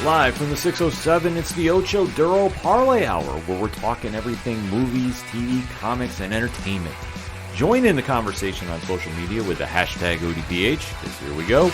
Live from the 607, it's the Ocho Duro Parlay Hour, where we're talking everything movies, TV, comics, and entertainment. Join in the conversation on social media with the hashtag ODPH, because here we go.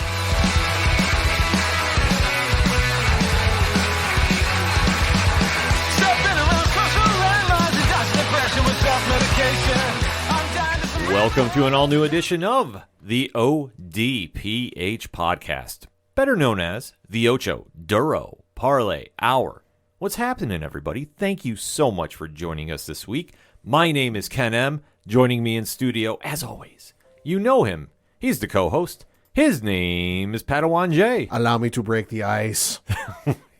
Welcome to an all-new edition of the ODPH podcast, better known as the Ocho Duro Parlay Hour. What's happening, everybody? Thank you so much for joining us this week. My name is Ken M. Joining me in studio, as always, you know him. He's the co-host. His name is Padawan J. Allow me to break the ice.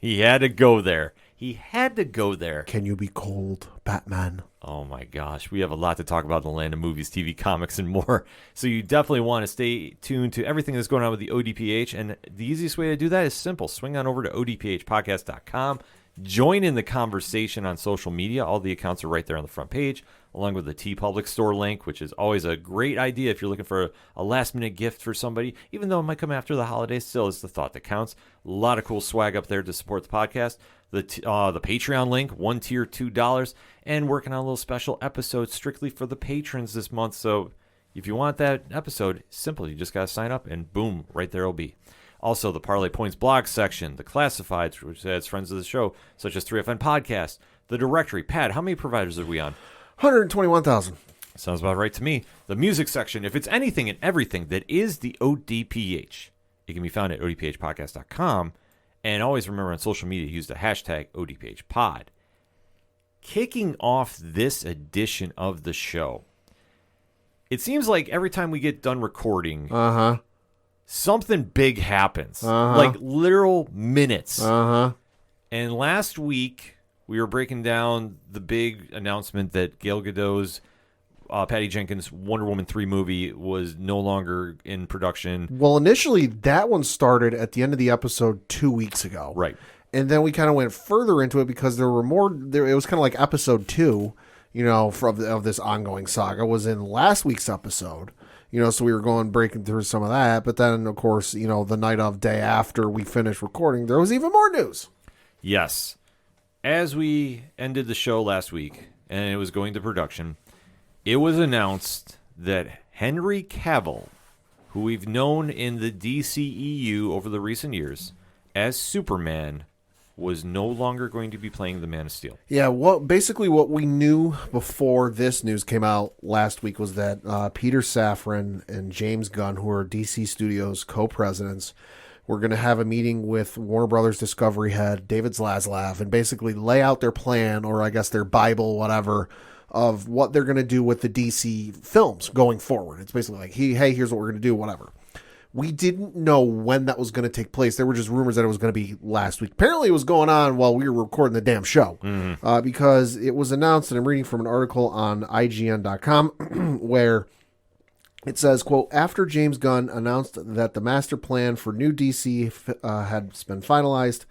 He had to go there. He had to go there. Can you be cold, Batman? Oh my gosh, we have a lot to talk about in the land of movies, TV, comics, and more. So you definitely want to stay tuned to everything that's going on with the ODPH. And the easiest way to do that is simple. Swing on over to odphpodcast.com. Join in the conversation on social media. All the accounts are right there on the front page, along with the TeePublic Store link, which is always a great idea if you're looking for a last-minute gift for somebody. Even though it might come after the holidays, still it's the thought that counts. A lot of cool swag up there to support the podcast. The Patreon link, one tier, $2, and working on a little special episode strictly for the patrons this month. So if you want that episode, simple. You just got to sign up, and boom, right there it'll be. Also, the Parlay Points blog section, the classifieds, which has friends of the show, such as 3FN Podcast, the directory. Pat, how many providers are we on? 121,000. Sounds about right to me. The music section, if it's anything and everything that is the ODPH, it can be found at odphpodcast.com. And always remember on social media, use the hashtag ODPHpod. Kicking off this edition of the show, it seems like every time we get done recording, something big happens. Like literal minutes. And last week, we were breaking down the big announcement that Gal Gadot's Patty Jenkins' Wonder Woman 3 movie was no longer in production. Well, initially, that one started at the end of the episode 2 weeks ago. Right. And then we kind of went further into it because there were more. It was kind of like episode 2, of this ongoing saga was in last week's episode. So we were breaking through some of that. But then, of course, the night of, day after we finished recording, there was even more news. Yes. As we ended the show last week and it was going to production, it was announced that Henry Cavill, who we've known in the DCEU over the recent years as Superman, was no longer going to be playing the Man of Steel. Yeah, basically what we knew before this news came out last week was that Peter Safran and James Gunn, who are DC Studios co-presidents, were going to have a meeting with Warner Brothers Discovery head David Zaslav and basically lay out their plan, or I guess their Bible, whatever, of what they're going to do with the DC films going forward. It's basically like, hey, here's what we're going to do, whatever. We didn't know when that was going to take place. There were just rumors that it was going to be last week. Apparently it was going on while we were recording the damn show, because it was announced, and I'm reading from an article on IGN.com where it says, quote, after James Gunn announced that the master plan for new DC had been finalized,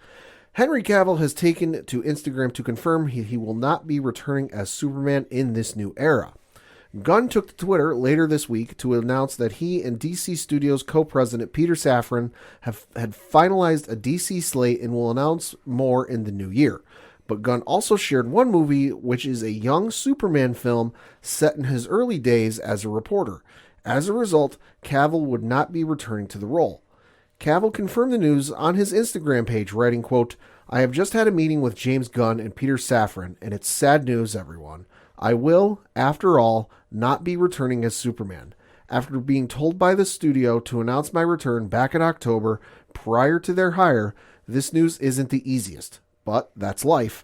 Henry Cavill has taken to Instagram to confirm he will not be returning as Superman in this new era. Gunn took to Twitter later this week to announce that he and DC Studios co-president Peter Safran had finalized a DC slate and will announce more in the new year. But Gunn also shared one movie, which is a young Superman film set in his early days as a reporter. As a result, Cavill would not be returning to the role. Cavill confirmed the news on his Instagram page, writing, quote, I have just had a meeting with James Gunn and Peter Safran, and it's sad news, everyone. I will, after all, not be returning as Superman. After being told by the studio to announce my return back in October, prior to their hire, this news isn't the easiest, but that's life.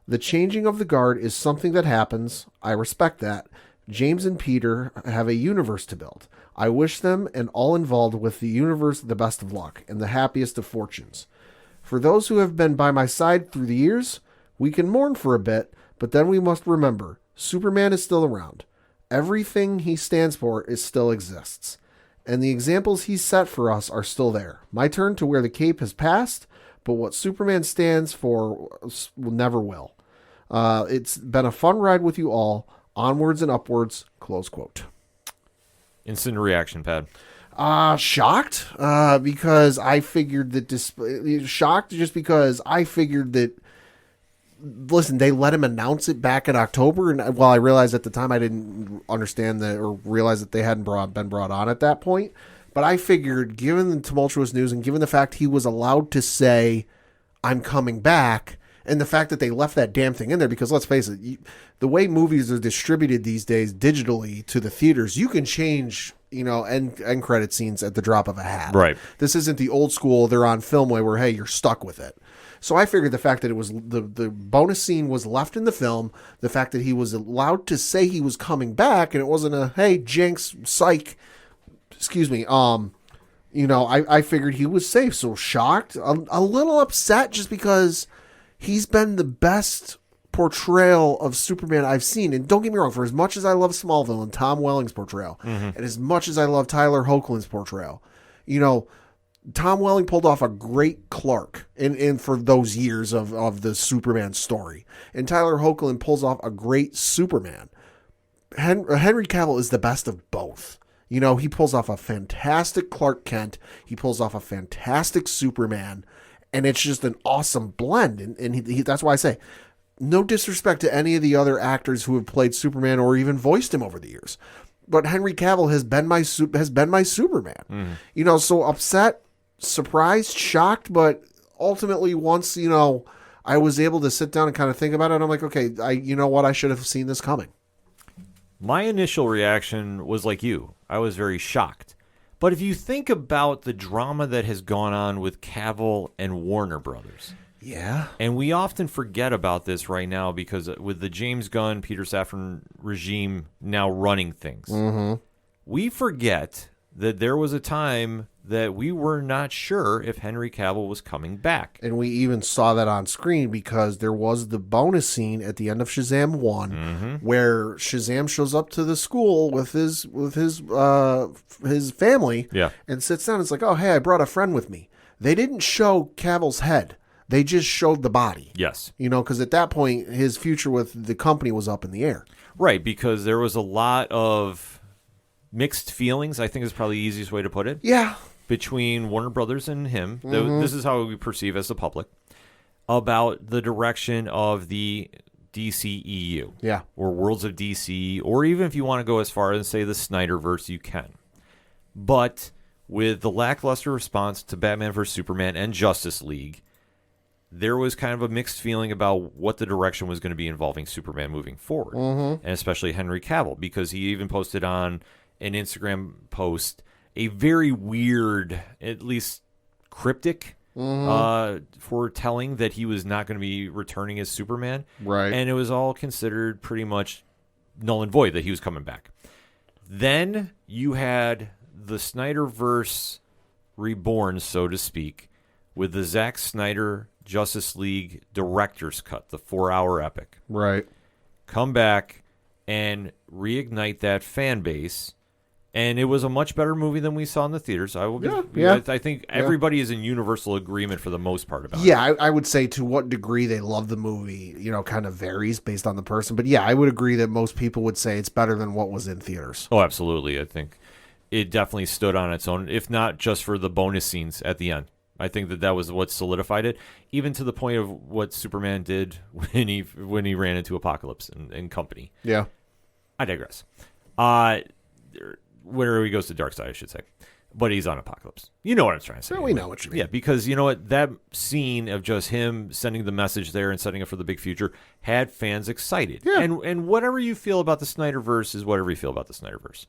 The changing of the guard is something that happens. I respect that. James and Peter have a universe to build. I wish them and all involved with the universe the best of luck and the happiest of fortunes. For those who have been by my side through the years, we can mourn for a bit, but then we must remember, Superman is still around. Everything he stands for still exists. And the examples he's set for us are still there. My turn to wear the cape has passed, but what Superman stands for never will. It's been a fun ride with you all. Onwards and upwards, close quote. Instant reaction, Pat. Shocked, because I figured that shocked just because I figured that. Listen, they let him announce it back in October, and I realized at the time I didn't understand that or realize that they hadn't been brought on at that point. But I figured, given the tumultuous news and given the fact he was allowed to say, "I'm coming back," and the fact that they left that damn thing in there, because let's face it, the way movies are distributed these days digitally to the theaters, you can change, end credit scenes at the drop of a hat. Right. This isn't the old school, they're on film way where, hey, you're stuck with it. So I figured the fact that it was the bonus scene was left in the film, the fact that he was allowed to say he was coming back, and it wasn't a, hey, jinx, psych, excuse me, I figured he was safe. So shocked, a little upset just because he's been the best portrayal of Superman I've seen. And don't get me wrong, for as much as I love Smallville and Tom Welling's portrayal, and as much as I love Tyler Hoechlin's portrayal, Tom Welling pulled off a great Clark in for those years of the Superman story. And Tyler Hoechlin pulls off a great Superman. Henry Cavill is the best of both. He pulls off a fantastic Clark Kent. He pulls off a fantastic Superman. And it's just an awesome blend. And he that's why I say, no disrespect to any of the other actors who have played Superman or even voiced him over the years. But Henry Cavill has been my Superman. So upset, surprised, shocked, but ultimately once, I was able to sit down and kind of think about it, I'm like, okay, I should have seen this coming. My initial reaction was like you. I was very shocked. But if you think about the drama that has gone on with Cavill and Warner Brothers. Yeah. And we often forget about this right now because with the James Gunn, Peter Safran regime now running things, we forget that there was a time that we were not sure if Henry Cavill was coming back. And we even saw that on screen because there was the bonus scene at the end of Shazam 1 where Shazam shows up to the school with his family and sits down. It's like, oh, hey, I brought a friend with me. They didn't show Cavill's head. They just showed the body. Yes. Because at that point, his future with the company was up in the air. Right, because there was a lot of mixed feelings, I think is probably the easiest way to put it. Yeah. Between Warner Brothers and him. This is how we perceive as the public. About the direction of the DCEU. Yeah. Or Worlds of DC, or even if you want to go as far as say the Snyderverse, you can. But with the lackluster response to Batman vs. Superman and Justice League, there was kind of a mixed feeling about what the direction was going to be involving Superman moving forward, and especially Henry Cavill, because he even posted on an Instagram post a very weird, at least cryptic, foretelling that he was not going to be returning as Superman. Right. And it was all considered pretty much null and void that he was coming back. Then you had the Snyderverse reborn, so to speak, with the Zack Snyder Justice League Director's Cut, the 4-hour epic. Right. Come back and reignite that fan base. And it was a much better movie than we saw in the theaters. I think everybody is in universal agreement for the most part about it. Yeah, I would say to what degree they love the movie, kind of varies based on the person. But yeah, I would agree that most people would say it's better than what was in theaters. Oh, absolutely. I think it definitely stood on its own, if not just for the bonus scenes at the end. I think that was what solidified it, even to the point of what Superman did when he ran into Apocalypse and company. Yeah. I digress. Whenever he goes to Darkseid, I should say. But he's on Apocalypse. You know what I'm trying to say. Yeah, we know what you mean. Yeah, because you know what? That scene of just him sending the message there and setting up for the big future had fans excited. Yeah. And whatever you feel about the Snyderverse is whatever you feel about the Snyderverse.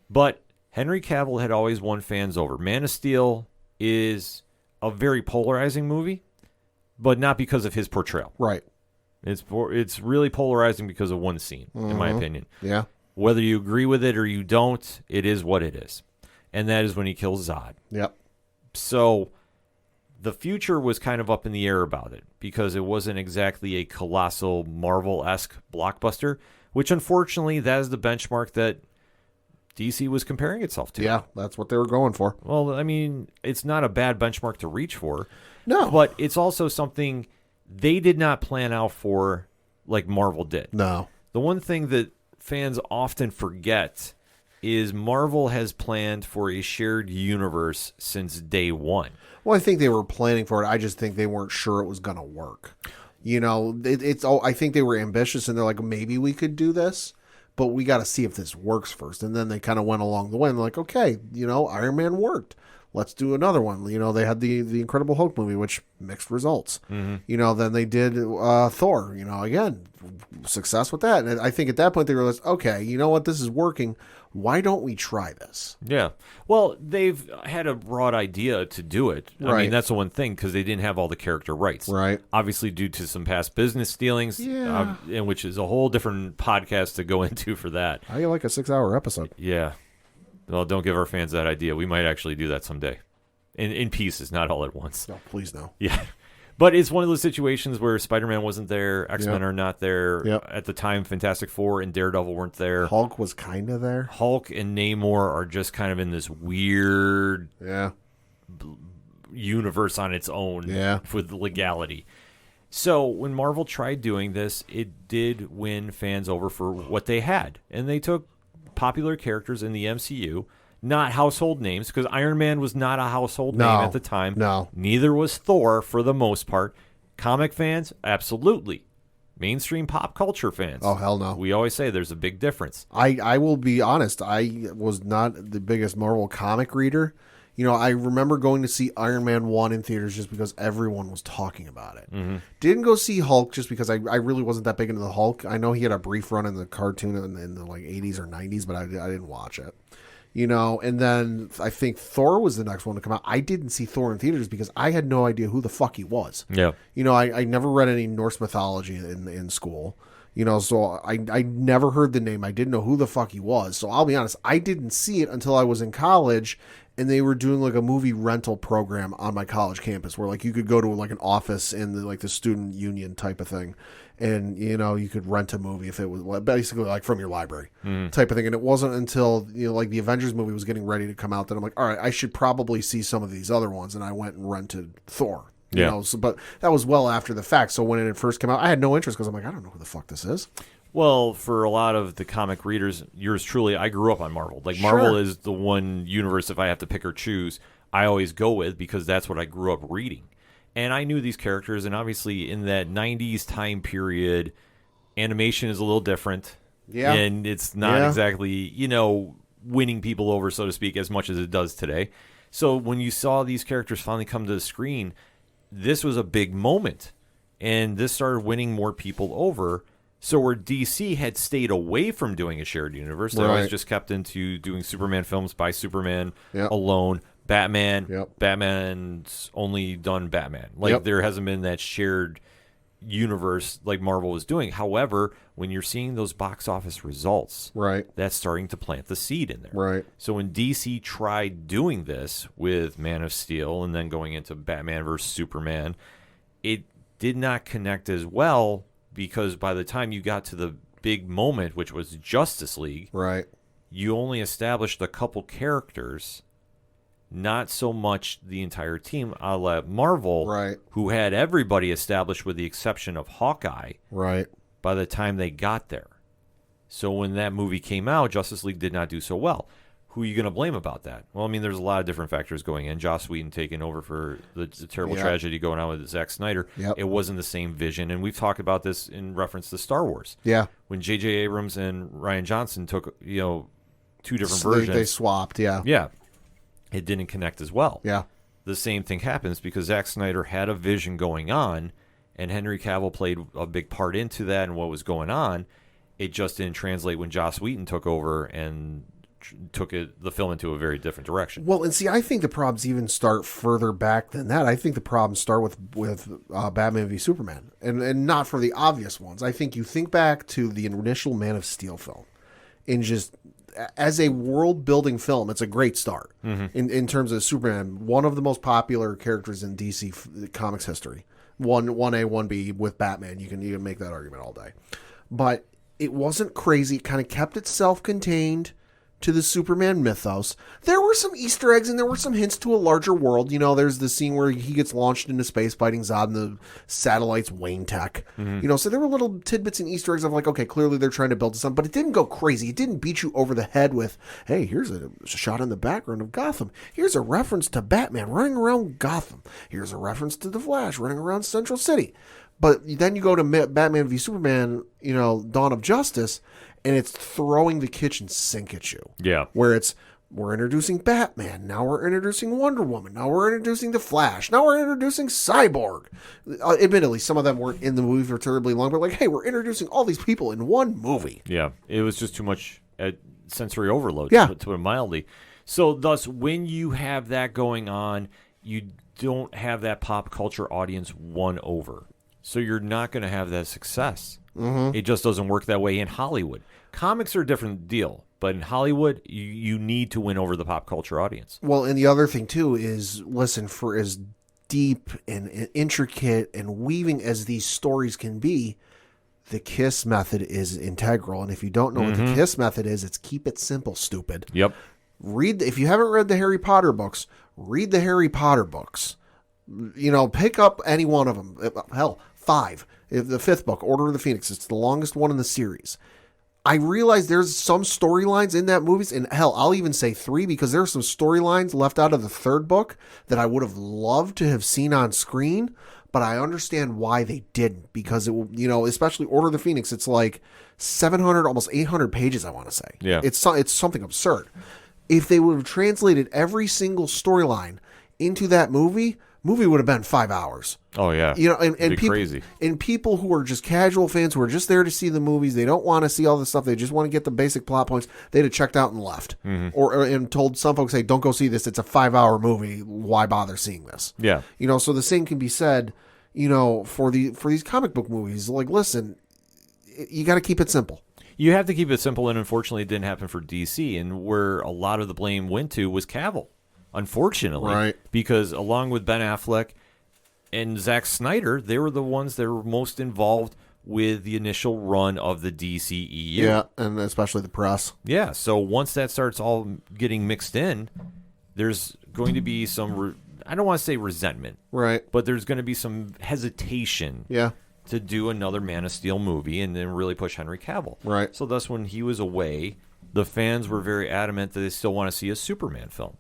But Henry Cavill had always won fans over. Man of Steel is a very polarizing movie, but not because of his portrayal. Right. It's really polarizing because of one scene, in my opinion. Yeah. Whether you agree with it or you don't, it is what it is. And that is when he kills Zod. Yep. So the future was kind of up in the air about it because it wasn't exactly a colossal Marvel-esque blockbuster, which unfortunately that is the benchmark that DC was comparing itself to. Yeah, that's what they were going for. Well, I mean, it's not a bad benchmark to reach for. No. But it's also something they did not plan out for like Marvel did. No. The one thing that fans often forget is Marvel has planned for a shared universe since day one. Well, I think they were planning for it. I just think they weren't sure it was going to work. You know, it's all. I think they were ambitious, and they're like, maybe we could do this, but we got to see if this works first. And then they kind of went along the way, and they're like, okay, you know, Iron Man worked. Let's do another one. You know, they had the Incredible Hulk movie, which mixed results. Mm-hmm. You know, then they did Thor. You know, again, success with that. And I think at that point they realized, okay, you know what, this is working. Why don't we try this? Yeah. Well, they've had a broad idea to do it. I mean, that's the one thing, because they didn't have all the character rights. Right. Obviously, due to some past business dealings, and which is a whole different podcast to go into for that. How you like a 6-hour episode? Yeah. Well, don't give our fans that idea. We might actually do that someday. In pieces, not all at once. No, please no. Yeah. But it's one of those situations where Spider-Man wasn't there, X-Men are not there. Yep. At the time, Fantastic Four and Daredevil weren't there. Hulk was kind of there. Hulk and Namor are just kind of in this weird universe on its own with legality. So when Marvel tried doing this, it did win fans over for what they had. And they took popular characters in the MCU, not household names, because Iron Man was not a household name at the time. No. Neither was Thor for the most part. Comic fans, absolutely. Mainstream pop culture fans. Oh, hell no. We always say there's a big difference. I will be honest. I was not the biggest Marvel comic reader. You know, I remember going to see Iron Man 1 in theaters just because everyone was talking about it. Mm-hmm. Didn't go see Hulk just because I really wasn't that big into the Hulk. I know he had a brief run in the cartoon in the like 80s or 90s, but I didn't watch it. You know, and then I think Thor was the next one to come out. I didn't see Thor in theaters because I had no idea who the fuck he was. Yeah. You know, I never read any Norse mythology in school. You know, so I never heard the name. I didn't know who the fuck he was. So I'll be honest, I didn't see it until I was in college, and they were doing like a movie rental program on my college campus where like you could go to like an office in the student union type of thing. And, you know, you could rent a movie if it was basically like from your library type of thing. And it wasn't until, you know, like the Avengers movie was getting ready to come out that I'm like, all right, I should probably see some of these other ones. And I went and rented Thor. You know, so, but that was well after the fact. So when it first came out, I had no interest because I'm like, I don't know who the fuck this is. Well, for a lot of the comic readers, yours truly, I grew up on Marvel. Like, Marvel is the one universe, if I have to pick or choose, I always go with because that's what I grew up reading. And I knew these characters, and obviously in that 90s time period, animation is a little different. Yeah. And it's not exactly, you know, winning people over, so to speak, as much as it does today. So when you saw these characters finally come to the screen, this was a big moment. And this started winning more people over. So where DC had stayed away from doing a shared universe, they always just kept into doing Superman films by Superman alone. Batman, Batman's only done Batman. Like, there hasn't been that shared universe like Marvel was doing. However, when you're seeing those box office results, that's starting to plant the seed in there. Right. So when DC tried doing this with Man of Steel and then going into Batman versus Superman, it did not connect as well because by the time you got to the big moment, which was Justice League, you only established a couple characters, not so much the entire team, a la Marvel, who had everybody established with the exception of Hawkeye by the time they got there. So when that movie came out, Justice League did not do so well. Who are you going to blame about that? Well, I mean, there's a lot of different factors going in. Joss Whedon taking over for the terrible tragedy going on with Zack Snyder. It wasn't the same vision. And we've talked about this in reference to Star Wars. When J.J. Abrams and Rian Johnson took, you know, two different versions. They swapped, it didn't connect as well. The same thing happens because Zack Snyder had a vision going on, and Henry Cavill played a big part into that and what was going on. It just didn't translate when Joss Whedon took over and took the film into a very different direction. Well, and see, I think the problems even start further back than that. I think the problems start with Batman v Superman, and not for the obvious ones. I think you think back to the initial Man of Steel film, and just as a world-building film, it's a great start in terms of Superman, one of the most popular characters in DC Comics history. 1A, 1B with Batman. You can make that argument all day. But it wasn't crazy. It kind of kept it self-contained. to the Superman mythos. There were some Easter eggs and there were some hints to a larger world. You know, there's the scene where he gets launched into space fighting Zod and the satellite's Wayne tech. Mm-hmm. You know, so there were little tidbits and Easter eggs of like, okay, clearly they're trying to build something, but it didn't go crazy. It didn't beat you over the head with, hey, here's a shot in the background of Gotham. Here's a reference to Batman running around Gotham. Here's a reference to the Flash running around Central City. But then you go to Batman v Superman, you know, Dawn of Justice, and it's throwing the kitchen sink at you. Yeah. Where we're introducing Batman. Now we're introducing Wonder Woman. Now we're introducing the Flash. Now we're introducing Cyborg. Admittedly, some of them weren't in the movie for terribly long, but like, hey, we're introducing all these people in one movie. Yeah. It was just too much sensory overload, yeah. to put it mildly. So thus, when you have that going on, you don't have that pop culture audience won over. So you're not going to have that success. Mm-hmm. It just doesn't work that way in Hollywood. Comics are a different deal, but in Hollywood, you need to win over the pop culture audience. Well, and the other thing, too, is, listen, for as deep and intricate and weaving as these stories can be, the KISS method is integral. And if you don't know what the KISS method is, it's keep it simple, stupid. Yep. If you haven't read the Harry Potter books, read the Harry Potter books. You know, pick up any one of them. Hell, 5. The 5th book, Order of the Phoenix. It's the longest one in the series. I realize there's some storylines in that movies, and hell, I'll even say 3 because there are some storylines left out of the 3rd book that I would have loved to have seen on screen, but I understand why they didn't because it, you know, especially Order of the Phoenix, it's like 700, almost 800 pages. I want to say, yeah, it's something absurd. If they would have translated every single storyline into that movie would have been 5 hours. Oh yeah, you know, and people, crazy. And people who are just casual fans who are just there to see the movies, they don't want to see all this stuff. They just want to get the basic plot points. They'd have checked out and left, or and told some folks, "Hey, don't go see this. It's a 5-hour movie. Why bother seeing this?" Yeah, you know. So the same can be said, you know, for these comic book movies. Like, listen, you got to keep it simple. You have to keep it simple, and unfortunately, it didn't happen for DC. And where a lot of the blame went to was Cavill. Unfortunately, right? Because along with Ben Affleck and Zack Snyder, they were the ones that were most involved with the initial run of the DCEU. Yeah, and especially the press. Yeah, so once that starts all getting mixed in, there's going to be some, I don't want to say resentment, right? But there's going to be some hesitation. Yeah. To do another Man of Steel movie and then really push Henry Cavill. Right. So thus, when he was away, the fans were very adamant that they still want to see a Superman film.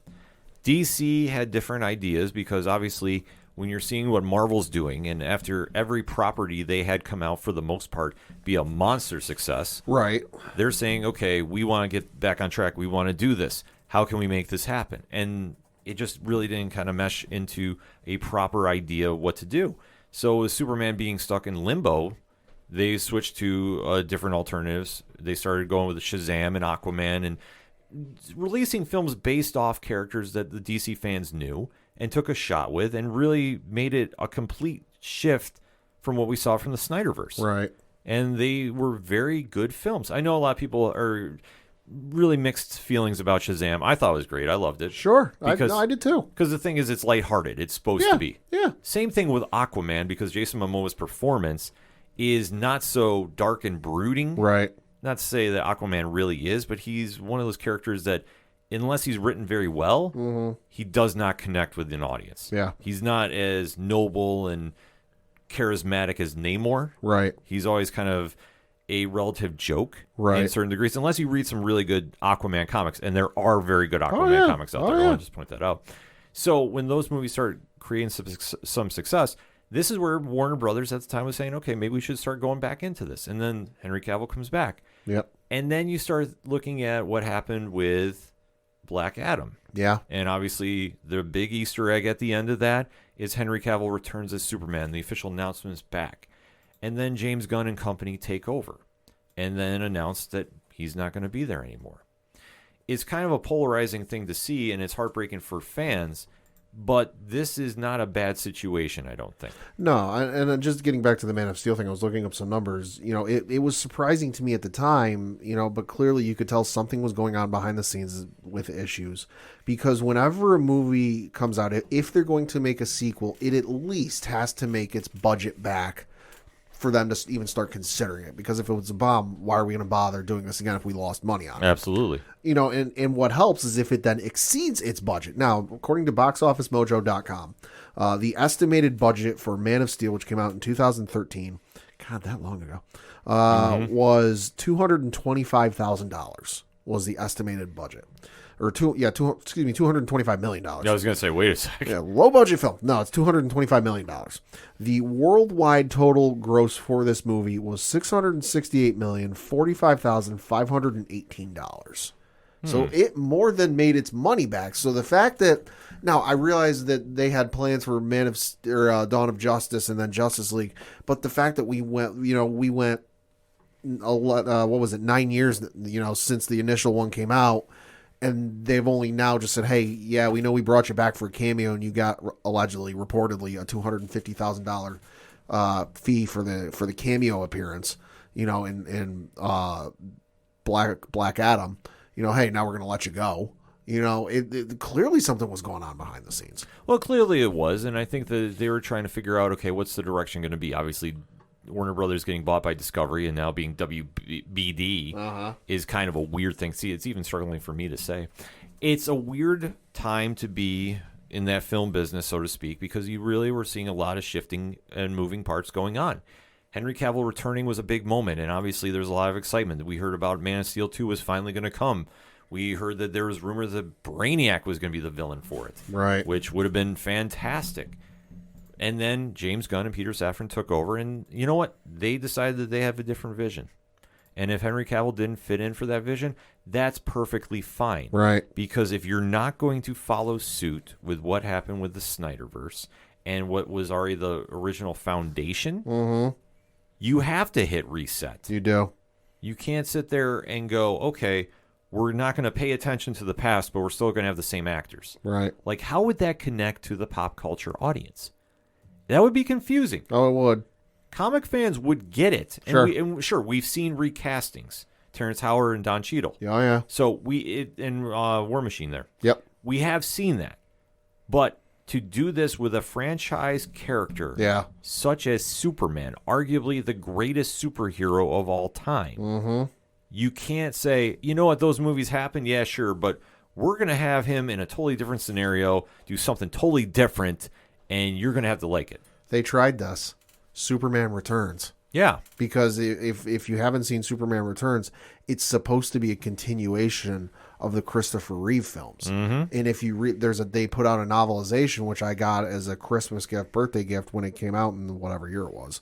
DC had different ideas because obviously when you're seeing what Marvel's doing and after every property they had come out for the most part be a monster success, right? They're saying, okay, we want to get back on track. We want to do this. How can we make this happen? And it just really didn't kind of mesh into a proper idea of what to do. So with Superman being stuck in limbo, they switched to different alternatives. They started going with Shazam and Aquaman and releasing films based off characters that the DC fans knew and took a shot with and really made it a complete shift from what we saw from the Snyderverse. Right. And they were very good films. I know a lot of people are really mixed feelings about Shazam. I thought it was great. I loved it. Sure. I did too. Because the thing is, it's lighthearted. It's supposed to be. Yeah. Same thing with Aquaman because Jason Momoa's performance is not so dark and brooding. Right. Not to say that Aquaman really is, but he's one of those characters that, unless he's written very well, he does not connect with an audience. Yeah. He's not as noble and charismatic as Namor. Right. He's always kind of a relative joke right. in certain degrees, unless you read some really good Aquaman comics, and there are very good Aquaman comics out there. I want to just point that out. So when those movies start creating some success, this is where Warner Brothers at the time was saying, okay, maybe we should start going back into this. And then Henry Cavill comes back. Yep. And then you start looking at what happened with Black Adam. Yeah. And obviously the big Easter egg at the end of that is Henry Cavill returns as Superman. The official announcement is back. And then James Gunn and company take over and then announce that he's not going to be there anymore. It's kind of a polarizing thing to see, and it's heartbreaking for fans. But this is not a bad situation, I don't think. No, and just getting back to the Man of Steel thing, I was looking up some numbers. You know, it was surprising to me at the time, you know, but clearly you could tell something was going on behind the scenes with issues. Because whenever a movie comes out, if they're going to make a sequel, it at least has to make its budget back for them to even start considering it. Because if it was a bomb, why are we going to bother doing this again if we lost money on it? Absolutely. And what helps is if it then exceeds its budget. Now, according to BoxOfficeMojo.com, the estimated budget for Man of Steel, which came out in 2013, God, that long ago, was $225,000 was the estimated budget. Or $225 million. I was going to say, wait a second. Yeah, low budget film. No, it's $225 million. The worldwide total gross for this movie was $668,045,518. So it more than made its money back. So the fact that now I realize that they had plans for Dawn of Justice and then Justice League, but the fact that we went 9 years, since the initial one came out. And they've only now just said, hey, yeah, we know we brought you back for a cameo and you got reportedly a $250,000 fee for the cameo appearance, in Black Adam. Hey, now we're going to let you go. It clearly something was going on behind the scenes. Well, clearly it was, and I think that they were trying to figure out, okay, what's the direction going to be? Obviously, Warner Brothers getting bought by Discovery and now being WBD is kind of a weird thing. See, it's even struggling for me to say. It's a weird time to be in that film business, so to speak, because you really were seeing a lot of shifting and moving parts going on. Henry Cavill returning was a big moment, and obviously there's a lot of excitement. We heard about Man of Steel 2 was finally going to come. We heard that there was rumors that Brainiac was going to be the villain for it, right? Which would have been fantastic. And then James Gunn and Peter Safran took over, and you know what? They decided that they have a different vision. And if Henry Cavill didn't fit in for that vision, that's perfectly fine. Right. Because if you're not going to follow suit with what happened with the Snyderverse and what was already the original foundation, you have to hit reset. You do. You can't sit there and go, okay, we're not going to pay attention to the past, but we're still going to have the same actors. Right. Like, how would that connect to the pop culture audience? That would be confusing. Oh, it would. Comic fans would get it. Sure. Sure, we've seen recastings. Terrence Howard and Don Cheadle. Oh, yeah. So War Machine there. Yep. We have seen that. But to do this with a franchise character such as Superman, arguably the greatest superhero of all time, you can't say, you know what, those movies happened? Yeah, sure, but we're going to have him in a totally different scenario, do something totally different, and you're going to have to like it. They tried this. Superman Returns. Yeah. Because if you haven't seen Superman Returns, it's supposed to be a continuation of the Christopher Reeve films. And if you read, they put out a novelization, which I got as a Christmas gift, birthday gift when it came out in whatever year it was.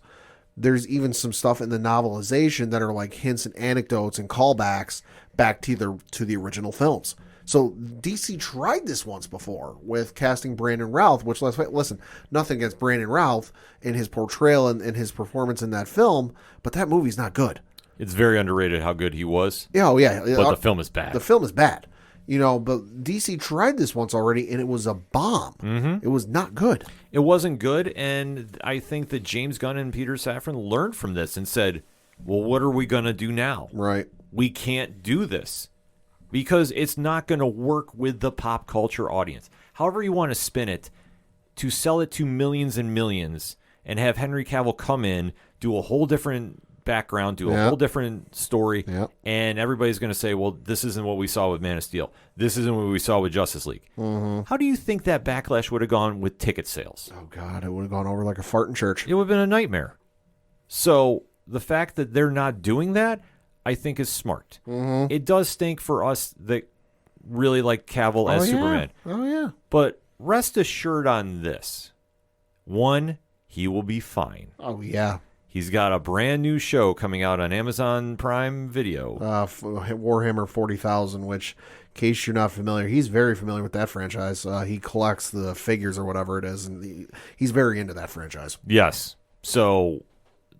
There's even some stuff in the novelization that are like hints and anecdotes and callbacks back to the original films. So DC tried this once before with casting Brandon Routh, which, listen, nothing against Brandon Routh and his portrayal and his performance in that film, but that movie's not good. It's very underrated how good he was. Yeah, oh yeah. But the film is bad. The film is bad. But DC tried this once already, and it was a bomb. It was not good. It wasn't good, and I think that James Gunn and Peter Safran learned from this and said, well, what are we going to do now? Right. We can't do this. Because it's not going to work with the pop culture audience. However you want to spin it, to sell it to millions and millions and have Henry Cavill come in, do a whole different background, do a whole different story, and everybody's going to say, well, this isn't what we saw with Man of Steel. This isn't what we saw with Justice League. How do you think that backlash would have gone with ticket sales? Oh, God, it would have gone over like a fart in church. It would have been a nightmare. So the fact that they're not doing that, I think, is smart. It does stink for us that really like Cavill as Superman. Oh, yeah. But rest assured on this. One, he will be fine. Oh, yeah. He's got a brand new show coming out on Amazon Prime Video. Warhammer 40,000, which, in case you're not familiar, he's very familiar with that franchise. He collects the figures or whatever it is, and he's very into that franchise. Yes. So,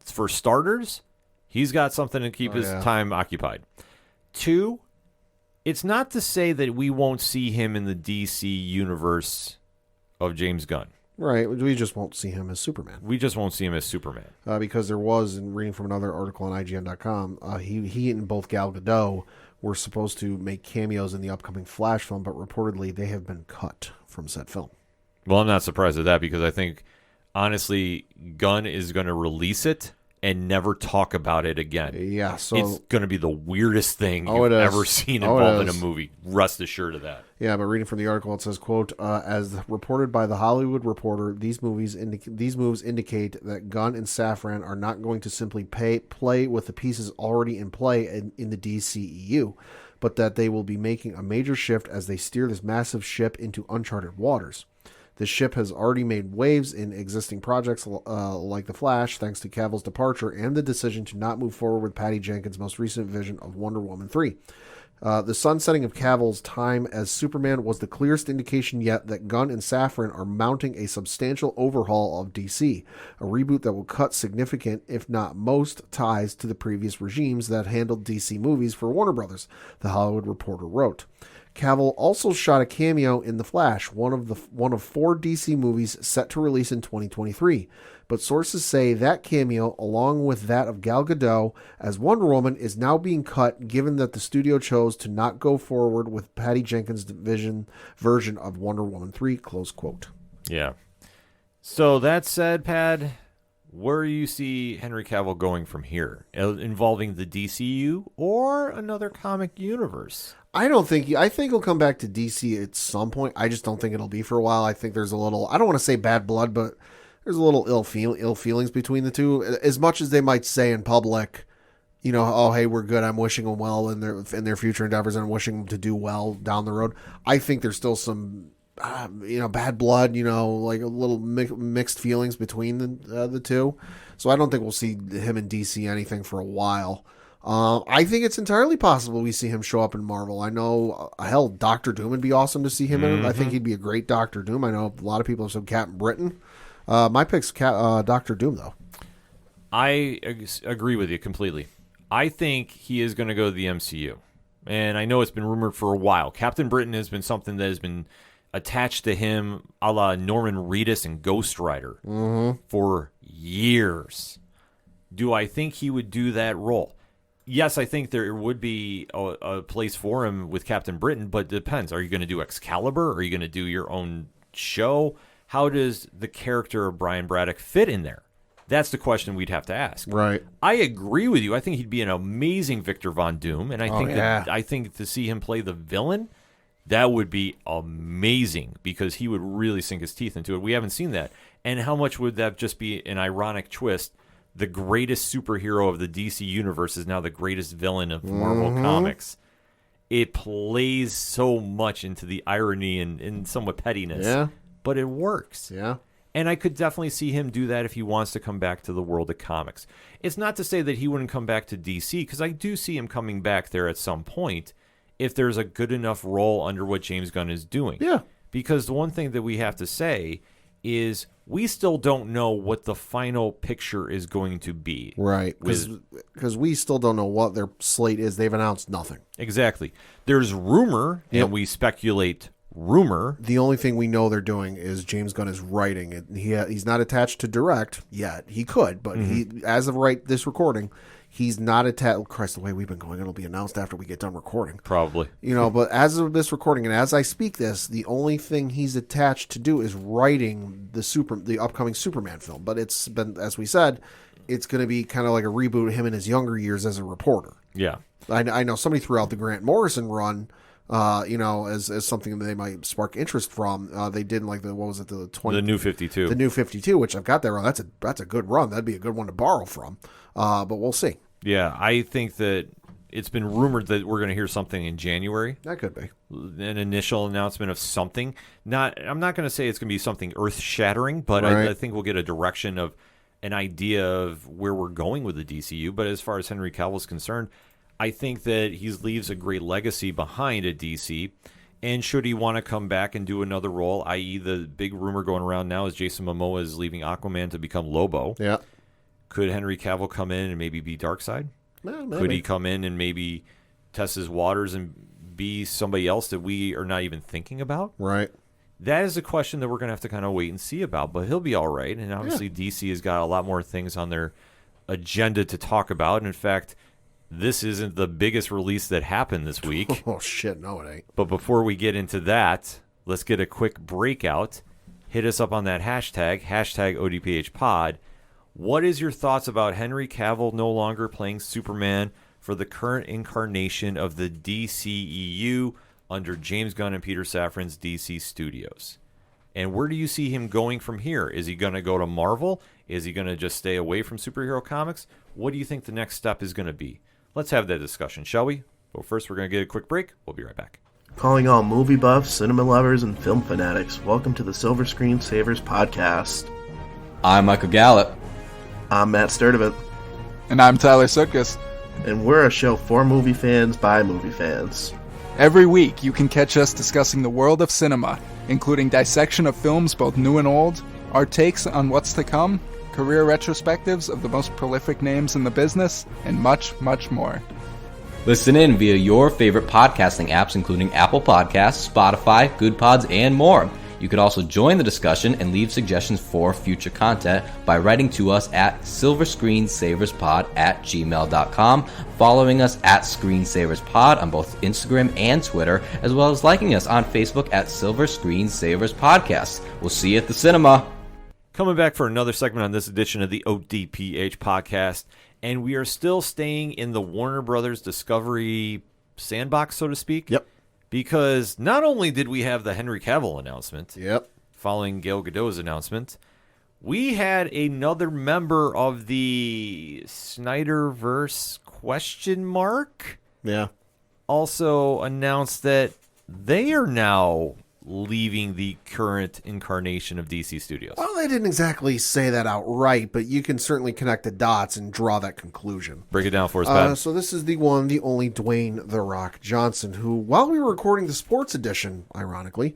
for starters, he's got something to keep his time occupied. Two, it's not to say that we won't see him in the DC universe of James Gunn. Right. We just won't see him as Superman. We just won't see him as Superman. Because there was, in reading from another article on IGN.com, he and both Gal Gadot were supposed to make cameos in the upcoming Flash film, but reportedly they have been cut from said film. Well, I'm not surprised at that because I think, honestly, Gunn is going to release it and never talk about it again. Yeah, so it's going to be the weirdest thing it you've is. ever seen involved in a movie. Rest assured of that. Yeah, but reading from the article, it says, quote, as reported by The Hollywood Reporter, these moves indicate that Gunn and Safran are not going to simply play with the pieces already in play in the DCEU, but that they will be making a major shift as they steer this massive ship into uncharted waters. This ship has already made waves in existing projects like The Flash, thanks to Cavill's departure and the decision to not move forward with Patty Jenkins' most recent vision of Wonder Woman 3. The sunsetting of Cavill's time as Superman was the clearest indication yet that Gunn and Safran are mounting a substantial overhaul of DC, a reboot that will cut significant, if not most, ties to the previous regimes that handled DC movies for Warner Brothers, The Hollywood Reporter wrote. Cavill also shot a cameo in The Flash, one of 4 DC movies set to release in 2023. But sources say that cameo, along with that of Gal Gadot as Wonder Woman, is now being cut given that the studio chose to not go forward with Patty Jenkins' version of Wonder Woman 3, close quote. Yeah. So that said, Pad, where do you see Henry Cavill going from here? Involving the DCU or another comic universe? I think he'll come back to DC at some point. I just don't think it'll be for a while. I think there's a little, I don't want to say bad blood, but there's a little ill feelings between the two. As much as they might say in public, you know, oh, hey, we're good. I'm wishing them well in their future endeavors and I'm wishing them to do well down the road. I think there's still some, bad blood, like a little mixed feelings between the two. So I don't think we'll see him in DC anything for a while. I think it's entirely possible we see him show up in Marvel. I know, hell, Doctor Doom would be awesome to see him in it. I think he'd be a great Doctor Doom. I know a lot of people have said Captain Britain. My pick's Doctor Doom, though. I agree with you completely. I think he is going to go to the MCU. And I know it's been rumored for a while. Captain Britain has been something that has been attached to him a la Norman Reedus and Ghost Rider for years. Do I think he would do that role? Yes, I think there would be a place for him with Captain Britain, but it depends. Are you going to do Excalibur? Are you going to do your own show? How does the character of Brian Braddock fit in there? That's the question we'd have to ask. Right. I agree with you. I think he'd be an amazing Victor Von Doom, and I think to see him play the villain, that would be amazing because he would really sink his teeth into it. We haven't seen that. And how much would that just be an ironic twist? The greatest superhero of the DC universe is now the greatest villain of Marvel Comics. It plays so much into the irony and somewhat pettiness. Yeah. But it works. Yeah. And I could definitely see him do that if he wants to come back to the world of comics. It's not to say that he wouldn't come back to DC, because I do see him coming back there at some point if there's a good enough role under what James Gunn is doing. Yeah. Because the one thing that we have to say is we still don't know what the final picture is going to be. Right. Because we still don't know what their slate is. They've announced nothing. Exactly. There's rumor, and we speculate rumor. The only thing we know they're doing is James Gunn is writing it. He's not attached to direct yet. He could, but he, as of this recording, he's not attached. Oh, Christ, the way we've been going, it'll be announced after we get done recording. Probably. But as of this recording and as I speak this, the only thing he's attached to do is writing the upcoming Superman film. But it's been, as we said, it's going to be kind of like a reboot of him in his younger years as a reporter. Yeah. I know somebody threw out the Grant Morrison run, as something that they might spark interest from. They did like the New 52. The New 52, which I've got there. That's a good run. That'd be a good one to borrow from. But we'll see. Yeah, I think that it's been rumored that we're going to hear something in January. That could be an initial announcement of something. I'm not going to say it's going to be something earth-shattering, but right. I think we'll get a direction of an idea of where we're going with the DCU. But as far as Henry Cavill is concerned, I think that he leaves a great legacy behind at DC. And should he want to come back and do another role, i.e. the big rumor going around now is Jason Momoa is leaving Aquaman to become Lobo. Yeah. Could Henry Cavill come in and maybe be Darkseid? Well, could he come in and maybe test his waters and be somebody else that we are not even thinking about? Right. That is a question that we're going to have to kind of wait and see about, but he'll be all right. And obviously DC has got a lot more things on their agenda to talk about. And in fact, this isn't the biggest release that happened this week. Oh, shit. No, it ain't. But before we get into that, let's get a quick breakout. Hit us up on that hashtag ODPH pod. What is your thoughts about Henry Cavill no longer playing Superman for the current incarnation of the DCEU under James Gunn and Peter Safran's DC Studios? And where do you see him going from here? Is he going to go to Marvel? Is he going to just stay away from superhero comics? What do you think the next step is going to be? Let's have that discussion, shall we? But first, we're going to get a quick break. We'll be right back. Calling all movie buffs, cinema lovers, and film fanatics, welcome to the Silver Screen Savers podcast. I'm Michael Gallup. I'm Matt Sturdivant. And I'm Tyler Sutkus. And we're a show for movie fans by movie fans. Every week, you can catch us discussing the world of cinema, including dissection of films both new and old, our takes on what's to come, career retrospectives of the most prolific names in the business, and much, much more. Listen in via your favorite podcasting apps, including Apple Podcasts, Spotify, Good Pods, and more. You could also join the discussion and leave suggestions for future content by writing to us at silverscreensaverspod@gmail.com, following us at ScreensaversPod on both Instagram and Twitter, as well as liking us on Facebook at Silver Screen Savers Podcast. We'll see you at the cinema. Coming back for another segment on this edition of the ODPH podcast, and we are still staying in the Warner Brothers Discovery sandbox, so to speak. Yep. Because not only did we have the Henry Cavill announcement, Yep. following Gal Gadot's announcement, we had another member of the Snyderverse Yeah. also announced that they are now leaving the current incarnation of DC Studios. Well, they didn't exactly say that outright, but you can certainly connect the dots and draw that conclusion. Break it down for us, Pat. So this is the one, the only Dwayne "The Rock" Johnson, who, while we were recording the sports edition, ironically,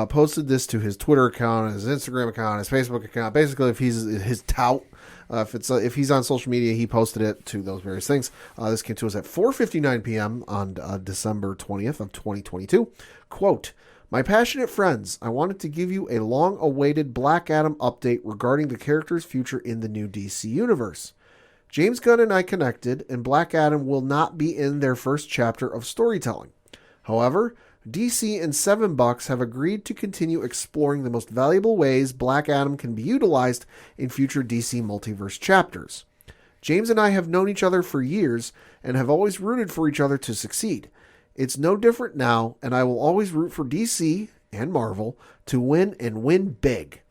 posted this to his Twitter account, his Instagram account, his Facebook account. Basically, if he's his tout, if he's on social media, he posted it to those various things. This came to us at 4:59 p.m. on December 20th of 2022. Quote, "My passionate friends, I wanted to give you a long-awaited Black Adam update regarding the character's future in the new DC universe. James Gunn and I connected, and Black Adam will not be in their first chapter of storytelling. However, DC and $7 have agreed to continue exploring the most valuable ways Black Adam can be utilized in future DC multiverse chapters. James and I have known each other for years and have always rooted for each other to succeed. It's no different now, and I will always root for DC and Marvel to win and win big.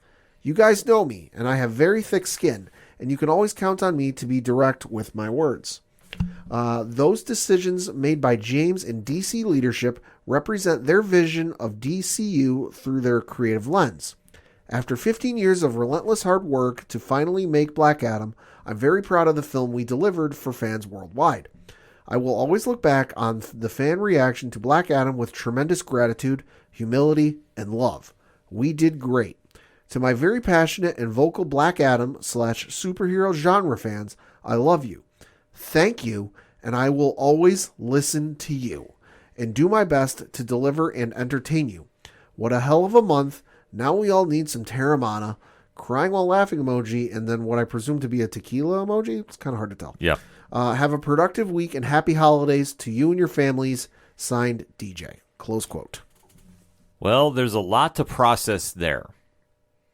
You guys know me, and I have very thick skin, and you can always count on me to be direct with my words. Those decisions made by James and DC leadership represent their vision of DCU through their creative lens. After 15 years of relentless hard work to finally make Black Adam, I'm very proud of the film we delivered for fans worldwide. I will always look back on the fan reaction to Black Adam with tremendous gratitude, humility, and love. We did great. To my very passionate and vocal Black Adam / superhero genre fans, I love you. Thank you, and I will always listen to you and do my best to deliver and entertain you. What a hell of a month. Now we all need some Terramana, crying while laughing emoji, and then what I presume to be a tequila emoji. It's kind of hard to tell. Yeah. Have a productive week and happy holidays to you and your families. Signed, DJ. Close quote. Well, there's a lot to process there.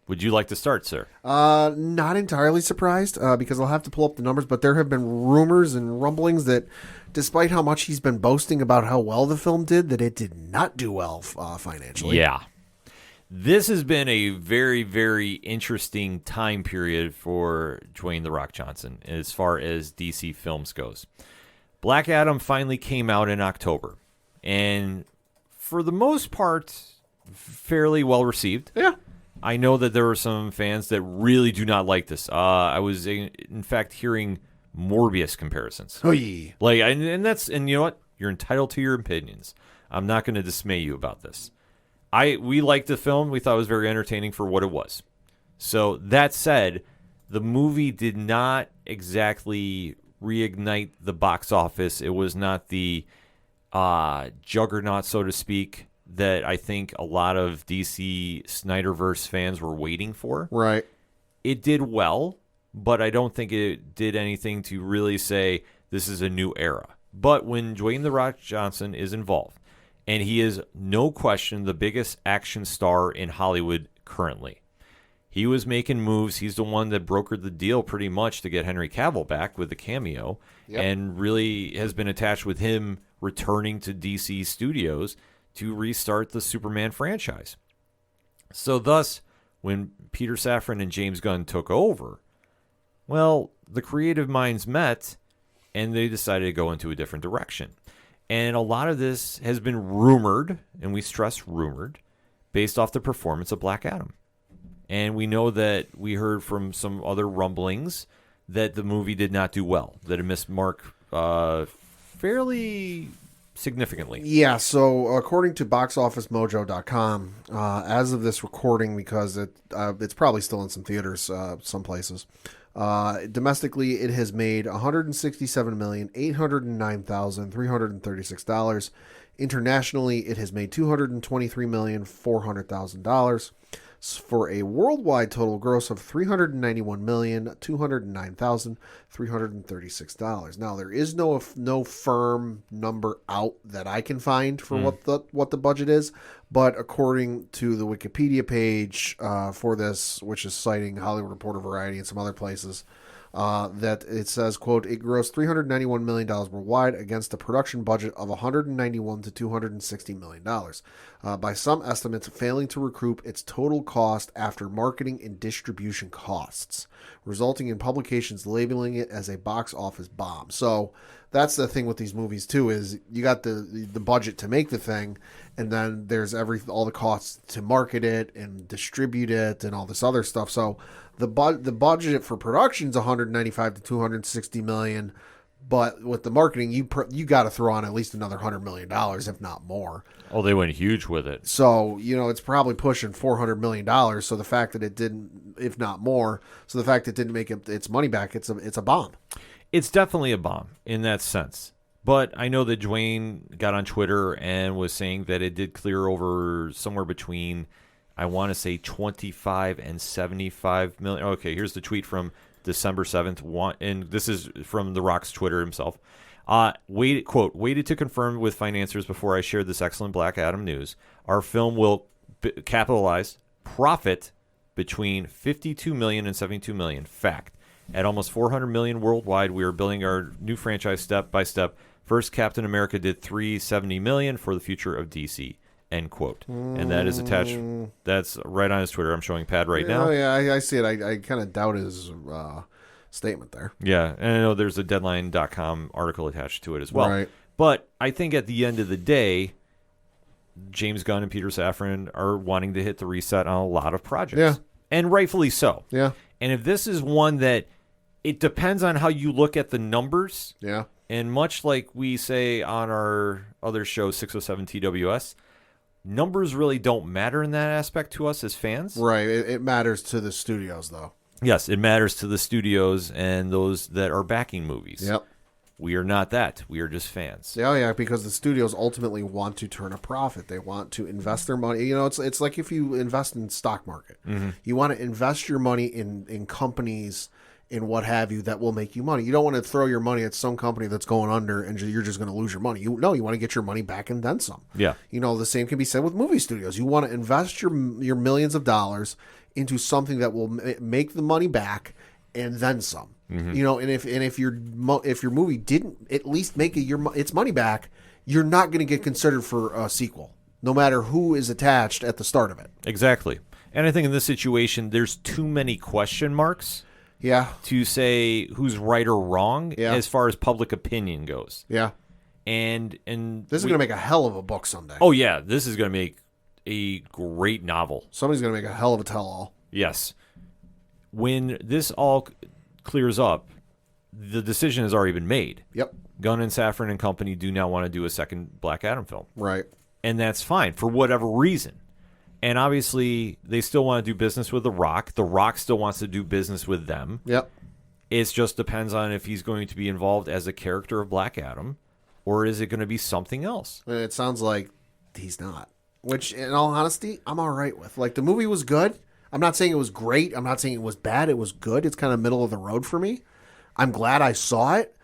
Would you like to start, sir? Not entirely surprised because I'll have to pull up the numbers, but there have been rumors and rumblings that despite how much he's been boasting about how well the film did, that it did not do well financially. Yeah. This has been a very, very interesting time period for Dwayne "The Rock" Johnson as far as DC films goes. Black Adam finally came out in October, and for the most part, fairly well received. Yeah. I know that there were some fans that really do not like this. I was, in fact, hearing Morbius comparisons. Oh, yeah. And you know what? You're entitled to your opinions. I'm not going to dismay you about this. We liked the film. We thought it was very entertaining for what it was. So that said, the movie did not exactly reignite the box office. It was not the juggernaut, so to speak, that I think a lot of DC Snyderverse fans were waiting for. Right. It did well, but I don't think it did anything to really say this is a new era. But when Dwayne "The Rock" Johnson is involved, and he is no question the biggest action star in Hollywood currently, He was making moves. He's the one that brokered the deal pretty much to get Henry Cavill back with the cameo, and really has been attached with him returning to DC Studios to restart the Superman franchise. So thus, when Peter Safran and James Gunn took over, well, the creative minds met, and they decided to go into a different direction. And a lot of this has been rumored, and we stress rumored, based off the performance of Black Adam. And we know that we heard from some other rumblings that the movie did not do well, that it missed mark fairly significantly. Yeah, so according to boxofficemojo.com, as of this recording, because it's probably still in some theaters, some places, domestically it has made $167,809,336. Internationally, it has made $223,400,000 for a worldwide total gross of $391,209,336. Now, there is no firm number out that I can find for what the budget is, but according to the Wikipedia page for this, which is citing Hollywood Reporter, Variety, and some other places, that it says, quote, it grossed $391 million worldwide against a production budget of $191 to $260 million. By some estimates, failing to recoup its total cost after marketing and distribution costs, resulting in publications labeling it as a box office bomb. So that's the thing with these movies too, is you got the budget to make the thing, and then there's all the costs to market it and distribute it and all this other stuff. So the budget for production is $195 to $260 million, but with the marketing, you got to throw on at least another $100 million, if not more. Oh, they went huge with it. So, it's probably pushing $400 million. So the fact that it didn't, if not more, so the fact that it didn't make its money back, it's a bomb. It's definitely a bomb in that sense. But I know that Dwayne got on Twitter and was saying that it did clear over somewhere between, I want to say, 25 and 75 million. Okay, here's the tweet from December 7th. And this is from The Rock's Twitter himself. Waited to confirm with financiers before I shared this excellent Black Adam news. Our film will capitalize profit between 52 million and 72 million. Fact. At almost 400 million worldwide, we are building our new franchise step by step. First, Captain America did 370 million for the future of DC. End quote. And that is attached. That's right on his Twitter. I'm showing Pad right now. Oh, yeah, I see it. I kind of doubt his statement there. Yeah, and I know there's a Deadline.com article attached to it as well. Right. But I think at the end of the day, James Gunn and Peter Safran are wanting to hit the reset on a lot of projects. Yeah. And rightfully so. Yeah. And if this is one that it depends on how you look at the numbers. Yeah. And much like we say on our other show, 607 TWS, numbers really don't matter in that aspect to us as fans. Right. It matters to the studios, though. Yes, it matters to the studios and those that are backing movies. Yep. We are not that. We are just fans. Yeah, because the studios ultimately want to turn a profit. They want to invest their money. It's like if you invest in the stock market. Mm-hmm. You want to invest your money in companies and what have you that will make you money. You don't want to throw your money at some company that's going under and you're just going to lose your money. You want to get your money back and then some. Yeah. The same can be said with movie studios. You want to invest your millions of dollars into something that will make the money back and then some. Mm-hmm. And if your movie didn't at least make its money back, you're not going to get considered for a sequel, no matter who is attached at the start of it. Exactly. And I think in this situation, there's too many question marks. Yeah. To say who's right or wrong as far as public opinion goes. Yeah. And this is going to make a hell of a book someday. Oh yeah, this is going to make a great novel. Somebody's going to make a hell of a tell-all. Yes. When this all clears up, the decision has already been made. Yep. Gunn and Safran and company do not want to do a second Black Adam film. Right. And that's fine for whatever reason. And obviously, they still want to do business with The Rock. The Rock still wants to do business with them. Yep. It just depends on if he's going to be involved as a character of Black Adam, or is it going to be something else? And it sounds like he's not. Which, in all honesty, I'm all right with. Like, the movie was good. I'm not saying it was great. I'm not saying it was bad. It was good. It's kind of middle of the road for me. I'm glad I saw it.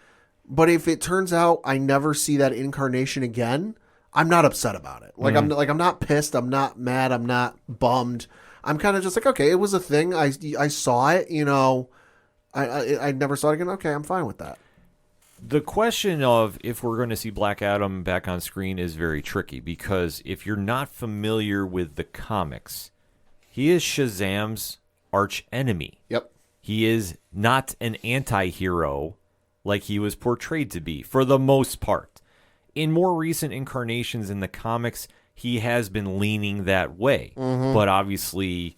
But if it turns out I never see that incarnation again, I'm not upset about it. Like I'm not pissed. I'm not mad. I'm not bummed. I'm kind of just like, okay, it was a thing. I saw it, you know. I never saw it again. Okay, I'm fine with that. The question of if we're going to see Black Adam back on screen is very tricky, because if you're not familiar with the comics, he is Shazam's arch enemy. Yep. He is not an anti-hero like he was portrayed to be, for the most part. In more recent incarnations in the comics, he has been leaning that way. But obviously,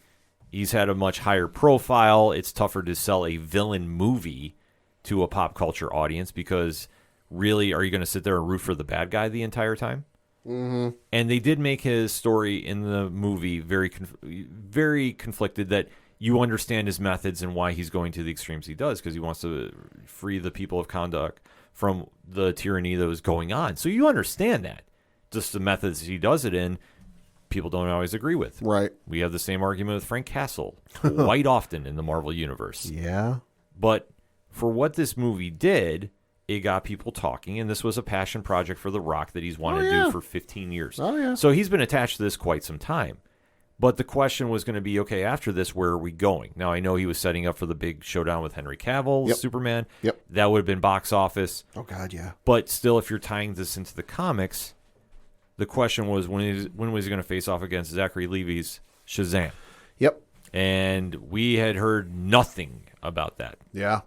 he's had a much higher profile. It's tougher to sell a villain movie to a pop culture audience, because really, are you going to sit there and root for the bad guy the entire time? And they did make his story in the movie very conflicted, that you understand his methods and why he's going to the extremes he does, because he wants to free the people of Kahndaq from the tyranny that was going on. So you understand that. Just the methods he does it in, people don't always agree with. Right. We have the same argument with Frank Castle quite often in the Marvel Universe. Yeah. But for what this movie did, it got people talking, and this was a passion project for The Rock that he's wanted to do for 15 years. Oh, yeah. So he's been attached to this quite some time. But the question was going to be, okay, after this, where are we going? Now, I know he was setting up for the big showdown with Henry Cavill, Superman. Yep. That would have been box office. Oh, God, yeah. But still, if you're tying this into the comics, the question was, when was he going to face off against Zachary Levi's Shazam? Yep. And we had heard nothing about that. Yeah.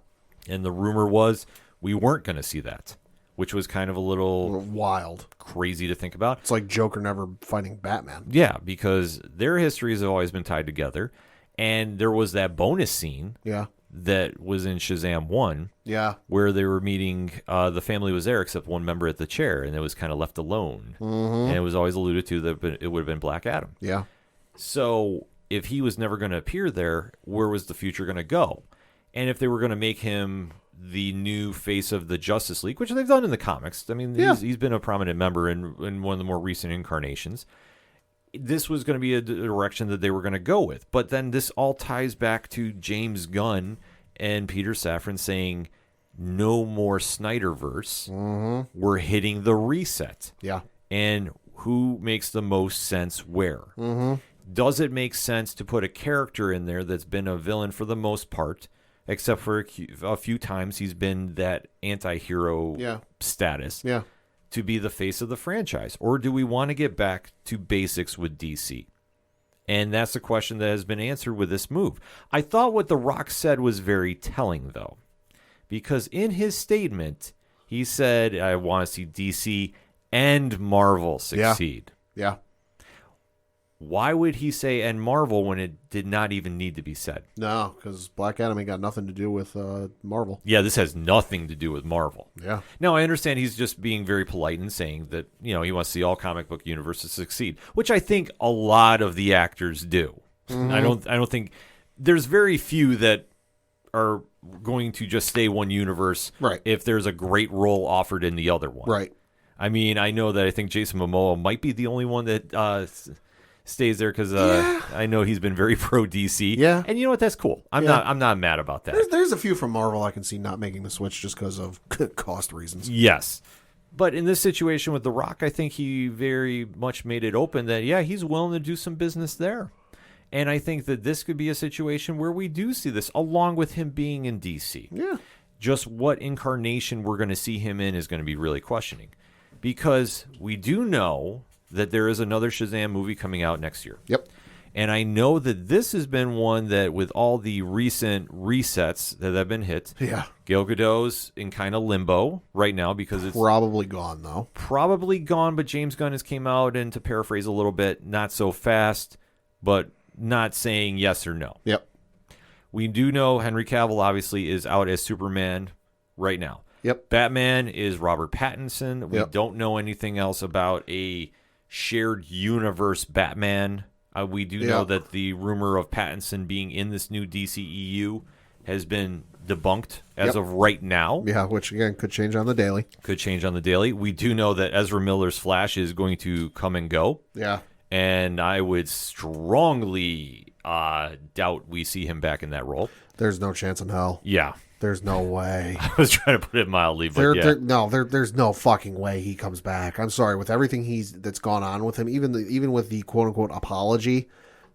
And the rumor was we weren't going to see that, which was kind of a little wild, crazy to think about. It's like Joker never fighting Batman. Yeah, because their histories have always been tied together. And there was that bonus scene that was in Shazam 1 where they were meeting, the family was there except one member at the chair, and it was kind of left alone. And it was always alluded to that it would have been Black Adam. Yeah. So if he was never going to appear there, where was the future going to go? And if they were going to make him the new face of the Justice League, which they've done in the comics, I mean, he's been a prominent member in one of the more recent incarnations, this was going to be a direction that they were going to go with. But then this all ties back to James Gunn and Peter Safran saying, no more Snyderverse. We're hitting the reset. Yeah. And who makes the most sense where? Does it make sense to put a character in there that's been a villain for the most part, except for a few times he's been that anti-hero status, to be the face of the franchise? Or do we want to get back to basics with DC? And that's the question that has been answered with this move. I thought what The Rock said was very telling, though, because in his statement, he said, I want to see DC and Marvel succeed. Yeah. Why would he say and Marvel when it did not even need to be said? No, because Black Adam ain't got nothing to do with Marvel. Yeah, this has nothing to do with Marvel. Yeah. Now, I understand he's just being very polite and saying that, you know, he wants to see all comic book universes succeed, which I think a lot of the actors do. I don't think there's very few that are going to just stay one universe if there's a great role offered in the other one. Right. I mean, I know that I think Jason Momoa might be the only one that stays there because I know he's been very pro DC. Yeah, and you know what? That's cool. I'm not mad about that. There's a few from Marvel I can see not making the switch just because of cost reasons. Yes, but in this situation with The Rock, I think he very much made it open that he's willing to do some business there, and I think that this could be a situation where we do see this along with him being in DC. Yeah, just what incarnation we're going to see him in is going to be really questioning, because we do know that there is another Shazam movie coming out next year. Yep. And I know that this has been one that, with all the recent resets that have been hit, Gal Gadot's in kind of limbo right now because it's probably gone, though. Probably gone, but James Gunn has came out and, to paraphrase a little bit, not so fast, but not saying yes or no. Yep. We do know Henry Cavill obviously is out as Superman right now. Yep. Batman is Robert Pattinson. We don't know anything else about a shared universe Batman. We do know that the rumor of Pattinson being in this new DCEU has been debunked as of right now. Yeah, which again could change on the daily. We do know that Ezra Miller's Flash is going to come and go. Yeah. And I would strongly doubt we see him back in that role. There's no chance in hell. Yeah. There's no way. I was trying to put it mildly, but there's no fucking way he comes back. I'm sorry, with everything that's gone on with him, even with the quote unquote apology,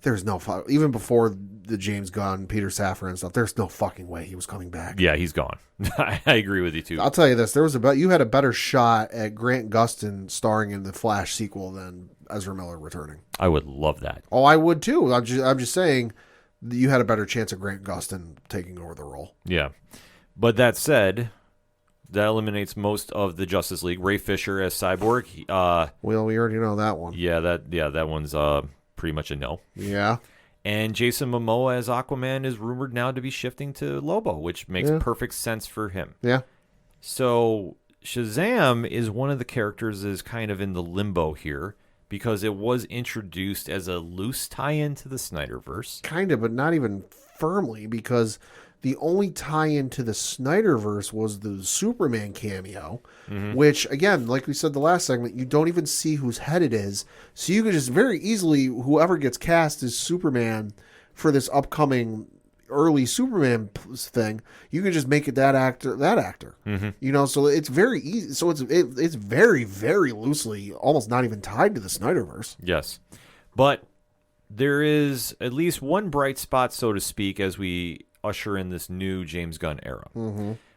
There's no even before the James Gunn, Peter Safran stuff. There's no fucking way he was coming back. Yeah, he's gone. I agree with you too. I'll tell you this: you had a better shot at Grant Gustin starring in the Flash sequel than Ezra Miller returning. I would love that. Oh, I would too. I'm just saying that you had a better chance of Grant Gustin taking over the role. Yeah, but that said, that eliminates most of the Justice League. Ray Fisher as Cyborg. Well, we already know that one. Yeah, that one's pretty much a no. Yeah. And Jason Momoa as Aquaman is rumored now to be shifting to Lobo, which makes perfect sense for him. Yeah. So Shazam is one of the characters that is kind of in the limbo here because it was introduced as a loose tie-in to the Snyderverse. Kind of, but not even firmly, because the only tie-in to the Snyderverse was the Superman cameo, which, again, like we said the last segment, you don't even see whose head it is. So you could just very easily, whoever gets cast as Superman for this upcoming early Superman thing, you can just make it that actor. You know, so it's very easy. So it's very, very loosely, almost not even tied to the Snyderverse. Yes. But there is at least one bright spot, so to speak, as we usher in this new James Gunn era.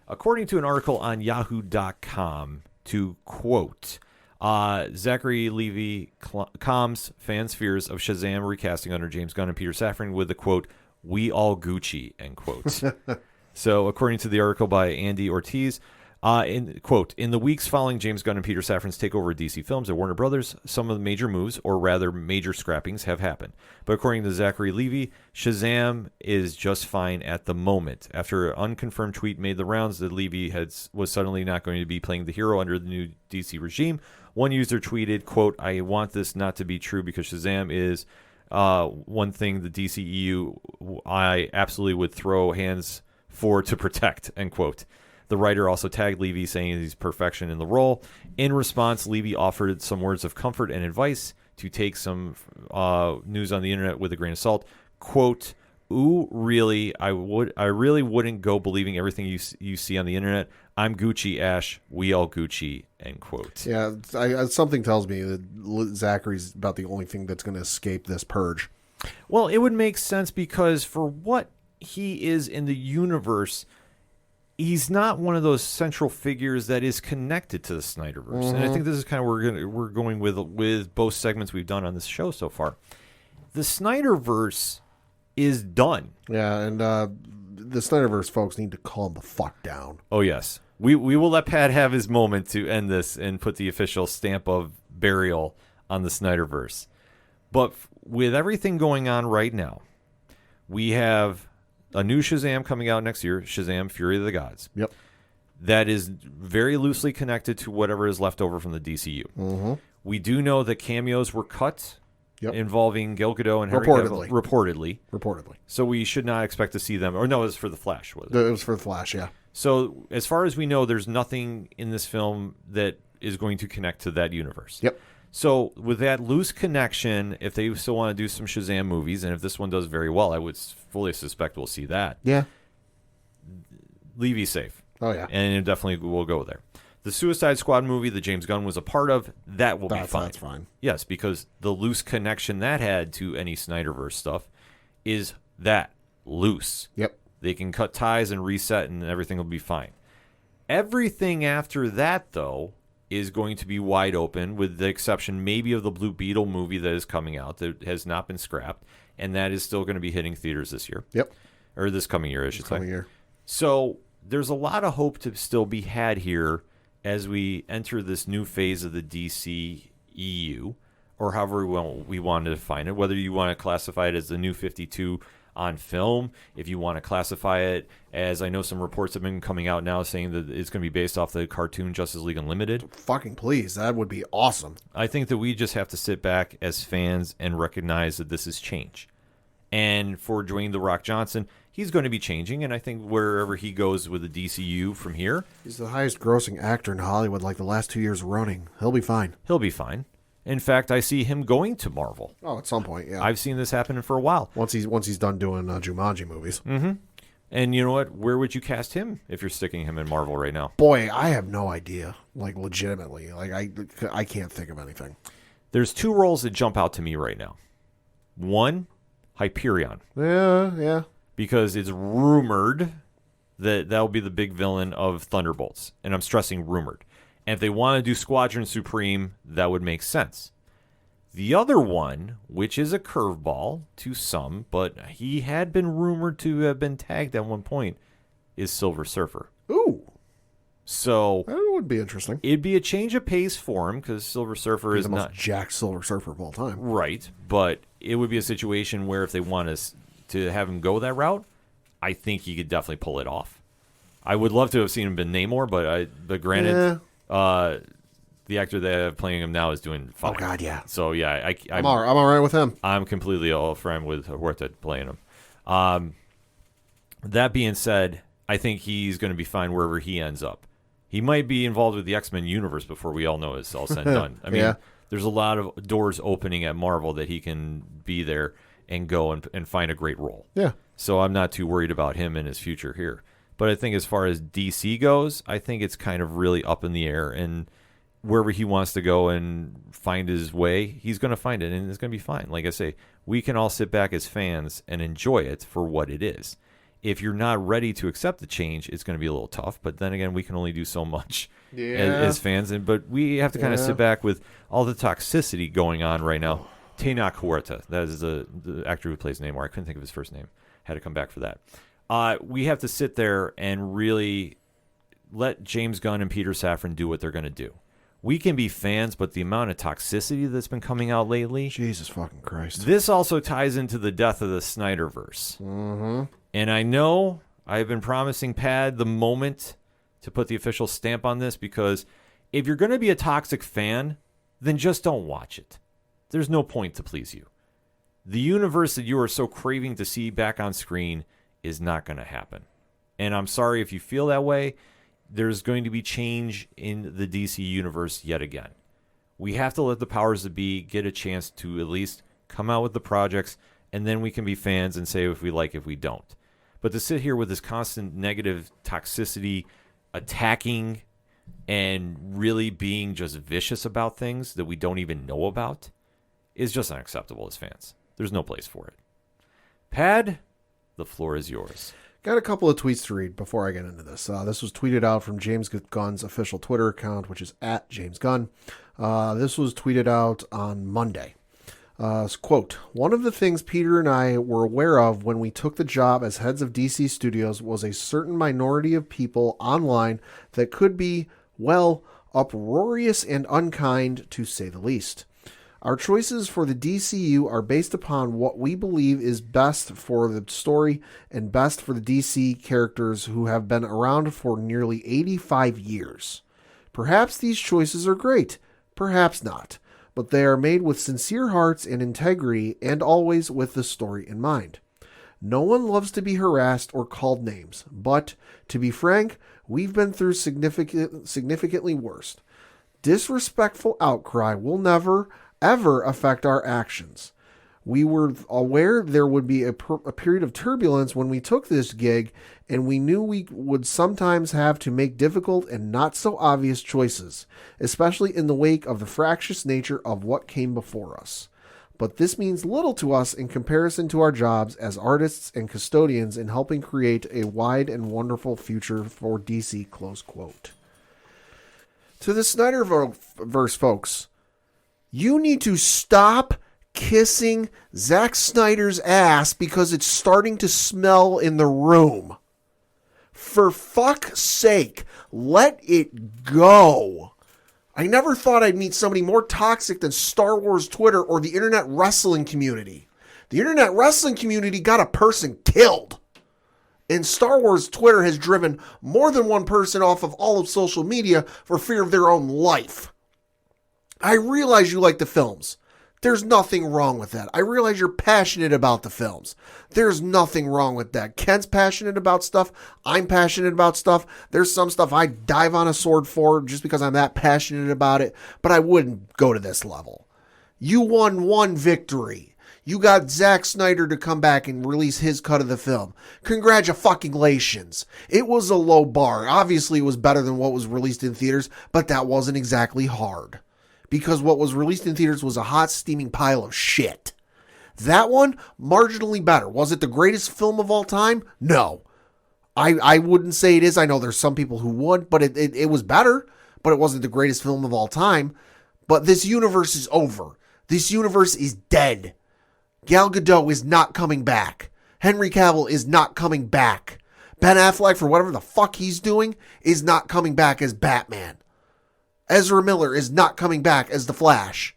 According to an article on yahoo.com, to quote, Zachary Levi calms fans' fears of Shazam recasting under James Gunn and Peter Safran with the quote, "We all Gucci," end quote. So according to the article by Andy Ortiz, in the weeks following James Gunn and Peter Safran's takeover of DC Films at Warner Brothers, some of the major moves, or rather major scrappings, have happened. But according to Zachary Levi, Shazam is just fine at the moment. After an unconfirmed tweet made the rounds that Levi was suddenly not going to be playing the hero under the new DC regime, one user tweeted, quote, "I want this not to be true because Shazam is one thing the DCEU I absolutely would throw hands for to protect," end quote. The writer also tagged Levy, saying he's perfection in the role. In response, Levy offered some words of comfort and advice to take some news on the internet with a grain of salt. Quote, "Ooh, really? I really wouldn't go believing everything you see on the internet. I'm Gucci, Ash. We all Gucci," end quote. Yeah, something tells me that Zachary's about the only thing that's going to escape this purge. Well, it would make sense because for what he is in the universe, he's not one of those central figures that is connected to the Snyderverse. And I think this is kind of where we're going with both segments we've done on this show so far. The Snyderverse is done. Yeah, and the Snyderverse folks need to calm the fuck down. Oh, yes. We will let Pat have his moment to end this and put the official stamp of burial on the Snyderverse. But with everything going on right now, we have a new Shazam coming out next year, Shazam! Fury of the Gods. Yep. That is very loosely connected to whatever is left over from the DCU. We do know that cameos were cut involving Gal Gadot and Henry Cavill. Reportedly. So we should not expect to see them. Or no, it was for The Flash, was it? It was for The Flash, yeah. So as far as we know, there's nothing in this film that is going to connect to that universe. Yep. So with that loose connection, if they still want to do some Shazam movies, and if this one does very well, I would fully suspect we'll see that. Yeah. Levy's safe. Oh, yeah. And it definitely will go there. The Suicide Squad movie that James Gunn was a part of, that will be fine. That's fine. Yes, because the loose connection that had to any Snyderverse stuff is that loose. Yep. They can cut ties and reset and everything will be fine. Everything after that, though, is going to be wide open with the exception maybe of the Blue Beetle movie that is coming out that has not been scrapped, and that is still going to be hitting theaters this year. Yep. Or this coming year, I should say. Coming year. So there's a lot of hope to still be had here as we enter this new phase of the DC EU, or however we want to define it, whether you want to classify it as the new 52 on film, if you want to classify it as, I know some reports have been coming out now saying that it's going to be based off the cartoon Justice League Unlimited. Fucking please, that would be awesome. I think that we just have to sit back as fans and recognize that this is change. And for Dwayne "The Rock" Johnson, he's going to be changing, and I think wherever he goes with the DCU from here... He's the highest grossing actor in Hollywood like the last 2 years running. He'll be fine. He'll be fine. In fact, I see him going to Marvel. Oh, at some point, yeah. I've seen this happen for a while. Once he's done doing Jumanji movies. Mm-hmm. And you know what? Where would you cast him if you're sticking him in Marvel right now? Boy, I have no idea. Like, legitimately. Like, I can't think of anything. There's two roles that jump out to me right now. One Hyperion. Yeah. Because it's rumored that will be the big villain of Thunderbolts. And I'm stressing rumored. And if they want to do Squadron Supreme, that would make sense. The other one, which is a curveball to some, but he had been rumored to have been tagged at one point, is Silver Surfer. Ooh. So That would be interesting. it'd be a change of pace for him because Silver Surfer is the most not jacked Silver Surfer of all time. right, but it would be a situation where if they want us to have him go that route, I think he could definitely pull it off. I would love to have seen him been Namor, but granted, the actor that I have playing him now is doing fine. Oh God, yeah. So yeah, I'm all right with him. I'm completely all friend with Huerta playing him. That being said, I think he's going to be fine wherever he ends up. He might be involved with the X-Men universe before we all know it's all said and done. I mean, there's a lot of doors opening at Marvel that he can be there and go and find a great role. Yeah. So I'm not too worried about him and his future here. But I think as far as DC goes, I think it's kind of really up in the air. And wherever he wants to go and find his way, he's going to find it, and it's going to be fine. Like I say, we can all sit back as fans and enjoy it for what it is. If you're not ready to accept the change, it's going to be a little tough. But then again, we can only do so much as fans. But we have to kind of sit back with all the toxicity going on right now. Tenoch Huerta, that is the actor who plays Namor. I couldn't think of his first name. Had to come back for that. We have to sit there and really let James Gunn and Peter Safran do what they're going to do. We can be fans, but the amount of toxicity that's been coming out lately. Jesus fucking Christ. This also ties into the death of the Snyderverse. Mm-hmm. And I know I've been promising Pad the moment to put the official stamp on this, because if you're going to be a toxic fan, then just don't watch it. There's no point to please you. The universe that you are so craving to see back on screen is not going to happen. And I'm sorry if you feel that way. There's going to be change in the DC universe yet again. We have to let the powers that be get a chance to at least come out with the projects, and then we can be fans and say if we like, if we don't. But to sit here with this constant negative toxicity, attacking, and really being just vicious about things that we don't even know about is just unacceptable as fans. There's no place for it. Pad, the floor is yours. Got a couple of tweets to read before I get into this. This was tweeted out from James Gunn's official Twitter account, which is @JamesGunn. This was tweeted out on Monday. Quote, "One of the things Peter and I were aware of when we took the job as heads of DC Studios was a certain minority of people online that could be, well, uproarious and unkind, to say the least. Our choices for the DCU are based upon what we believe is best for the story and best for the DC characters who have been around for nearly 85 years. Perhaps these choices are great, perhaps not, but they are made with sincere hearts and integrity and always with the story in mind. No one loves to be harassed or called names, but, to be frank, we've been through significantly worse. Disrespectful outcry will never, ever affect our actions. We were aware there would be a period of turbulence when we took this gig, and we knew we would sometimes have to make difficult and not so obvious choices, especially in the wake of the fractious nature of what came before us. But this means little to us in comparison to our jobs as artists and custodians in helping create a wide and wonderful future for DC," close quote. To the Snyderverse folks, you need to stop kissing Zack Snyder's ass because it's starting to smell in the room. For fuck's sake, let it go. I never thought I'd meet somebody more toxic than Star Wars Twitter or the internet wrestling community. The internet wrestling community got a person killed. And Star Wars Twitter has driven more than one person off of all of social media for fear of their own life. I realize you like the films. There's nothing wrong with that. I realize you're passionate about the films. There's nothing wrong with that. Ken's passionate about stuff. I'm passionate about stuff. There's some stuff I dive on a sword for just because I'm that passionate about it, but I wouldn't go to this level. You won one victory. You got Zack Snyder to come back and release his cut of the film. Congratulations. It was a low bar. Obviously, it was better than what was released in theaters, but that wasn't exactly hard. Because what was released in theaters was a hot, steaming pile of shit. That one, marginally better. Was it the greatest film of all time? No. I wouldn't say it is. I know there's some people who would, but it was better, but it wasn't the greatest film of all time. But this universe is over. This universe is dead. Gal Gadot is not coming back. Henry Cavill is not coming back. Ben Affleck, for whatever the fuck he's doing, is not coming back as Batman. Ezra Miller is not coming back as the Flash.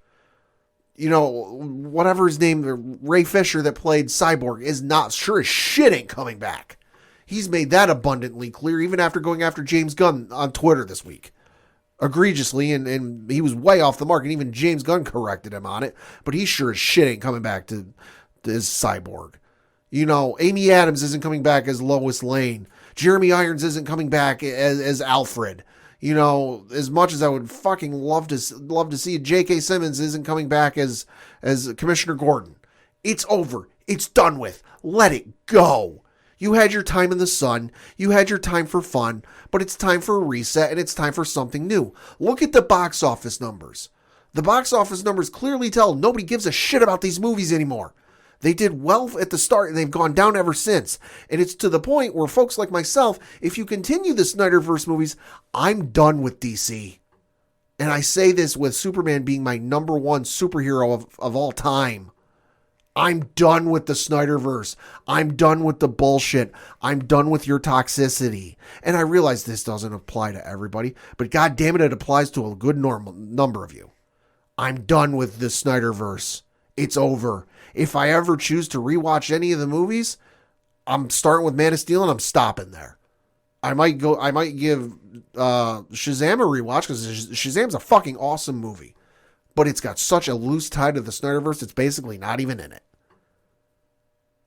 You know, whatever his name, Ray Fisher that played Cyborg is not, sure as shit ain't coming back. He's made that abundantly clear, even after going after James Gunn on Twitter this week. Egregiously, and he was way off the mark, and even James Gunn corrected him on it, but he sure as shit ain't coming back to as Cyborg. You know, Amy Adams isn't coming back as Lois Lane. Jeremy Irons isn't coming back as Alfred. You know, as much as I would fucking love to see it, J.K. Simmons isn't coming back as Commissioner Gordon. It's over. It's done with. Let it go. You had your time in the sun. You had your time for fun, but it's time for a reset and it's time for something new. Look at the box office numbers. The box office numbers clearly tell nobody gives a shit about these movies anymore. They did well at the start and they've gone down ever since. And it's to the point where folks like myself, if you continue the Snyderverse movies, I'm done with DC. And I say this with Superman being my number one superhero of all time. I'm done with the Snyderverse. I'm done with the bullshit. I'm done with your toxicity. And I realize this doesn't apply to everybody, but God damn it applies to a good number of you. I'm done with the Snyderverse. It's over. If I ever choose to rewatch any of the movies, I'm starting with Man of Steel and I'm stopping there. I might give Shazam a rewatch because Shazam's a fucking awesome movie. But it's got such a loose tie to the Snyderverse, it's basically not even in it.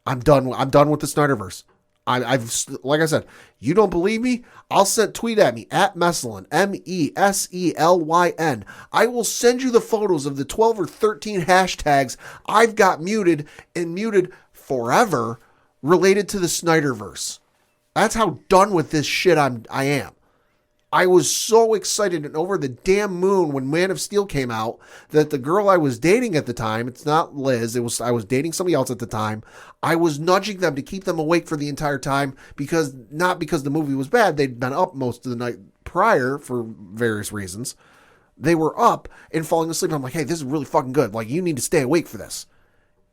I'm done with the Snyderverse. I've like I said, you don't believe me? I'll tweet at me at Meselyn, MESELYN. I will send you the photos of the 12 or 13 hashtags I've got muted and muted forever related to the Snyderverse. That's how done with this shit I am. I was so excited and over the damn moon when Man of Steel came out that the girl I was dating at the time, it's not Liz, I was dating somebody else at the time. I was nudging them to keep them awake for the entire time not because the movie was bad. They'd been up most of the night prior for various reasons. They were up and falling asleep. I'm like, hey, this is really fucking good. Like, you need to stay awake for this.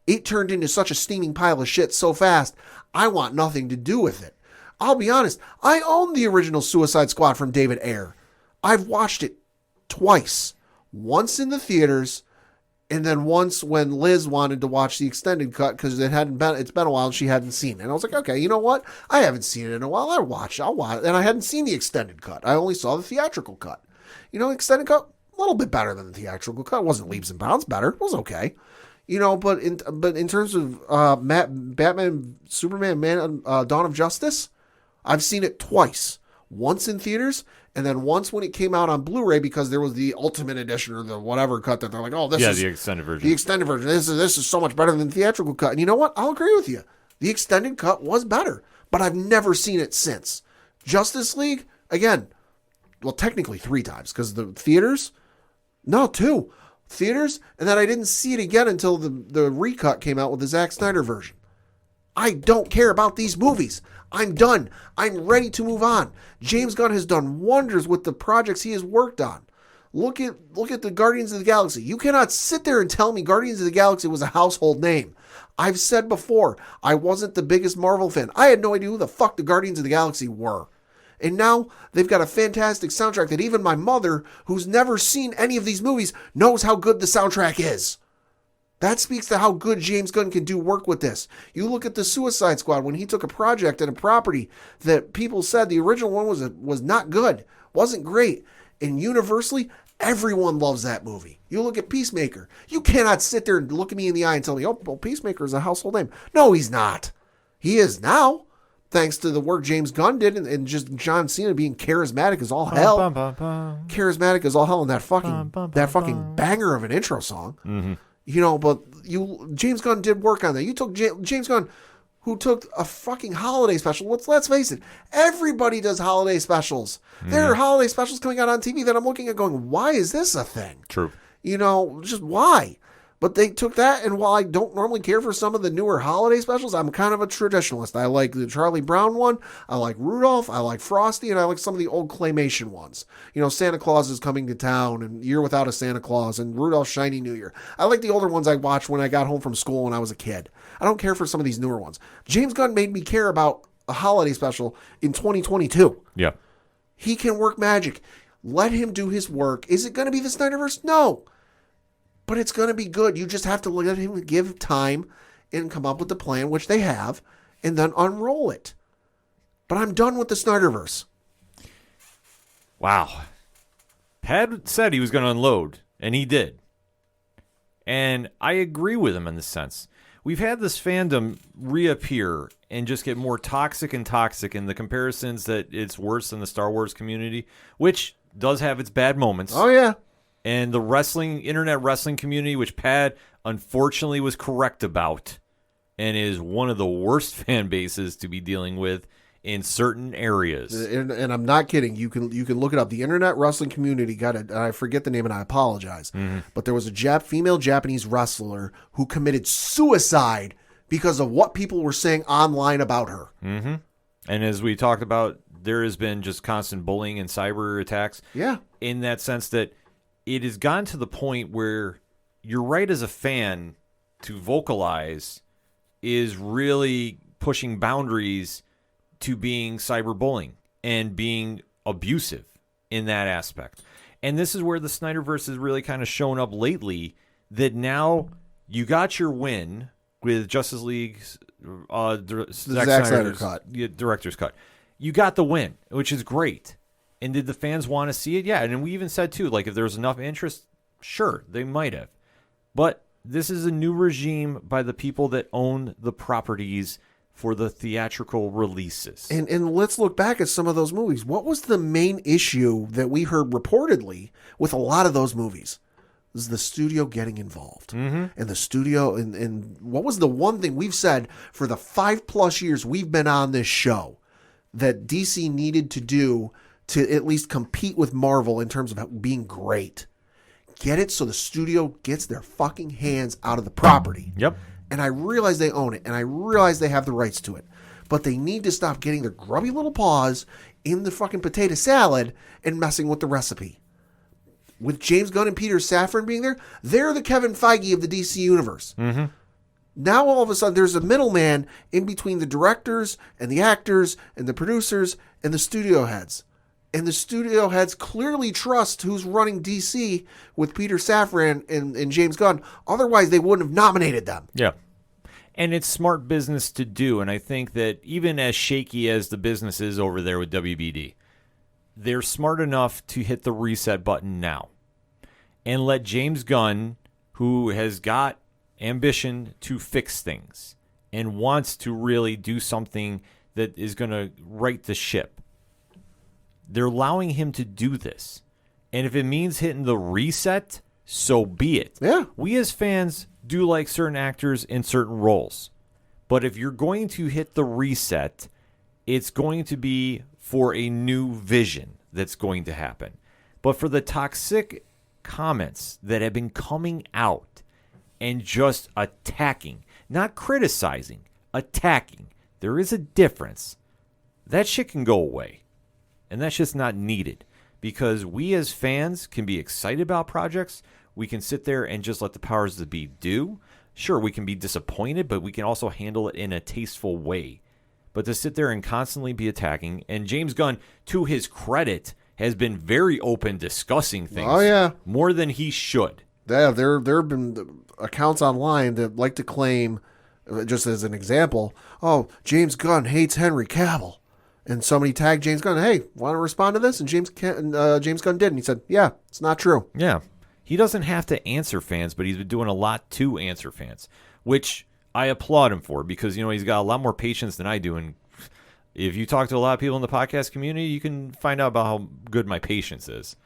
It turned into such a steaming pile of shit so fast, I want nothing to do with it. I'll be honest, I own the original Suicide Squad from David Ayer. I've watched it twice. Once in the theaters, and then once when Liz wanted to watch the extended cut because it's been a while and she hadn't seen it. And I was like, okay, you know what? I haven't seen it in a while. I'll watch it. And I hadn't seen the extended cut. I only saw the theatrical cut. You know, extended cut, a little bit better than the theatrical cut. It wasn't leaps and bounds better. It was okay. You know, but in terms of Batman, Superman, Dawn of Justice, I've seen it twice. Once in theaters, and then once when it came out on Blu-ray because there was the Ultimate Edition or the whatever cut that they're like, oh, this is the extended version. The extended version. This is so much better than the theatrical cut. And you know what? I'll agree with you. The extended cut was better, but I've never seen it since. Justice League, again, well, technically 3 times because the theaters, no, 2 theaters, and then I didn't see it again until the recut came out with the Zack Snyder version. I don't care about these movies. I'm done. I'm ready to move on. James Gunn has done wonders with the projects he has worked on. Look at the Guardians of the Galaxy. You cannot sit there and tell me Guardians of the Galaxy was a household name. I've said before, I wasn't the biggest Marvel fan. I had no idea who the fuck the Guardians of the Galaxy were. And now they've got a fantastic soundtrack that even my mother, who's never seen any of these movies, knows how good the soundtrack is. That speaks to how good James Gunn can do work with this. You look at the Suicide Squad when he took a project and a property that people said the original one was not good, wasn't great, and universally everyone loves that movie. You look at Peacemaker. You cannot sit there and look at me in the eye and tell me, oh, well, Peacemaker is a household name. No, he's not. He is now, thanks to the work James Gunn did and just John Cena being charismatic as all hell. Charismatic as all hell in that fucking banger of an intro song. Mm-hmm. You know, but James Gunn did work on that. You took James Gunn, who took a fucking holiday special. Let's face it, everybody does holiday specials. Mm-hmm. There are holiday specials coming out on TV that I'm looking at going, why is this a thing? True. You know, just why? But they took that, and while I don't normally care for some of the newer holiday specials, I'm kind of a traditionalist. I like the Charlie Brown one, I like Rudolph, I like Frosty, and I like some of the old claymation ones. You know, Santa Claus is Coming to Town, and Year Without a Santa Claus, and Rudolph's Shiny New Year. I like the older ones I watched when I got home from school when I was a kid. I don't care for some of these newer ones. James Gunn made me care about a holiday special in 2022. Yeah. He can work magic. Let him do his work. Is it going to be the Snyderverse? No. But it's going to be good. You just have to let him give time and come up with the plan, which they have, and then unroll it. But I'm done with the Snyderverse. Wow. Pat said he was going to unload, and he did. And I agree with him in this sense. We've had this fandom reappear and just get more toxic and toxic in the comparisons that it's worse than the Star Wars community, which does have its bad moments. Oh, yeah. And the internet wrestling community, which Pat unfortunately was correct about, and is one of the worst fan bases to be dealing with in certain areas. And I'm not kidding. You can look it up. The internet wrestling community got it. I forget the name, and I apologize. Mm-hmm. But there was a female Japanese wrestler who committed suicide because of what people were saying online about her. Mm-hmm. And as we talked about, there has been just constant bullying and cyber attacks. Yeah. In that sense that it has gotten to the point where you're right as a fan to vocalize is really pushing boundaries to being cyberbullying and being abusive in that aspect. And this is where the Snyderverse has really kind of shown up lately, that now you got your win with Justice League's Zack Snyder cut. Director's cut. You got the win, which is great. And did the fans want to see it? Yeah, and we even said, too, like, if there was enough interest, sure, they might have. But this is a new regime by the people that own the properties for the theatrical releases. And let's look back at some of those movies. What was the main issue that we heard reportedly with a lot of those movies? It was the studio getting involved. Mm-hmm. And the studio, and what was the one thing we've said for the 5+ years we've been on this show that DC needed to do to at least compete with Marvel in terms of being great? Get it so the studio gets their fucking hands out of the property. Yep. And I realize they own it, and I realize they have the rights to it. But they need to stop getting their grubby little paws in the fucking potato salad and messing with the recipe. With James Gunn and Peter Safran being there, they're the Kevin Feige of the DC universe. Mm-hmm. Now all of a sudden there's a middleman in between the directors and the actors and the producers and the studio heads. And the studio heads clearly trust who's running DC with Peter Safran and James Gunn. Otherwise, they wouldn't have nominated them. Yeah. And it's smart business to do. And I think that even as shaky as the business is over there with WBD, they're smart enough to hit the reset button now and let James Gunn, who has got ambition to fix things and wants to really do something that is going to right the ship, they're allowing him to do this. And if it means hitting the reset, so be it. Yeah. We as fans do like certain actors in certain roles. But if you're going to hit the reset, it's going to be for a new vision that's going to happen. But for the toxic comments that have been coming out and just attacking, not criticizing, attacking, there is a difference. That shit can go away. And that's just not needed, because we as fans can be excited about projects. We can sit there and just let the powers that be do. Sure, we can be disappointed, but we can also handle it in a tasteful way. But to sit there and constantly be attacking, and James Gunn, to his credit, has been very open discussing things. Oh, yeah. More than he should. Yeah, there have been accounts online that like to claim, just as an example, oh, James Gunn hates Henry Cavill. And somebody tagged James Gunn, hey, want to respond to this? And James Gunn did. And he said, yeah, it's not true. Yeah. He doesn't have to answer fans, but he's been doing a lot to answer fans, which I applaud him for, because, he's got a lot more patience than I do. And if you talk to a lot of people in the podcast community, you can find out about how good my patience is.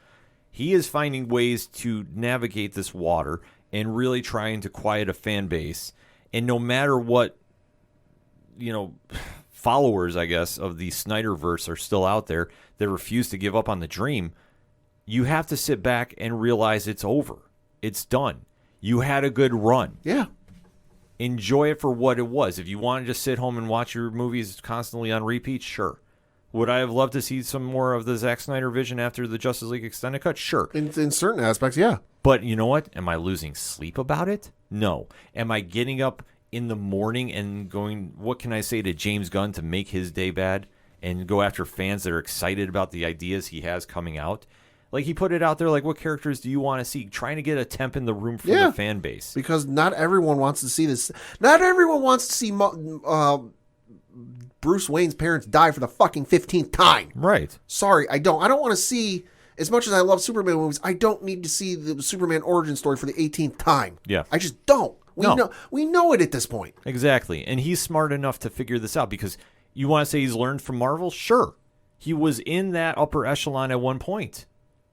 He is finding ways to navigate this water and really trying to quiet a fan base. And no matter what, followers, I guess, of the Snyderverse are still out there that refuse to give up on the dream, you have to sit back and realize it's over. It's done. You had a good run. Yeah. Enjoy it for what it was. If you want to just sit home and watch your movies constantly on repeat, sure. Would I have loved to see some more of the Zack Snyder vision after the Justice League extended cut? Sure. In certain aspects, yeah. But you know what? Am I losing sleep about it? No. Am I getting up in the morning and going, what can I say to James Gunn to make his day bad and go after fans that are excited about the ideas he has coming out? Like, he put it out there, like, what characters do you want to see? Trying to get a temp in the room for the fan base. Because not everyone wants to see this. Not everyone wants to see Bruce Wayne's parents die for the fucking 15th time. Right. Sorry, I don't. I don't want to see, as much as I love Superman movies, I don't need to see the Superman origin story for the 18th time. Yeah. I just don't. We know it at this point. Exactly. And he's smart enough to figure this out, because you want to say he's learned from Marvel? Sure. He was in that upper echelon at one point.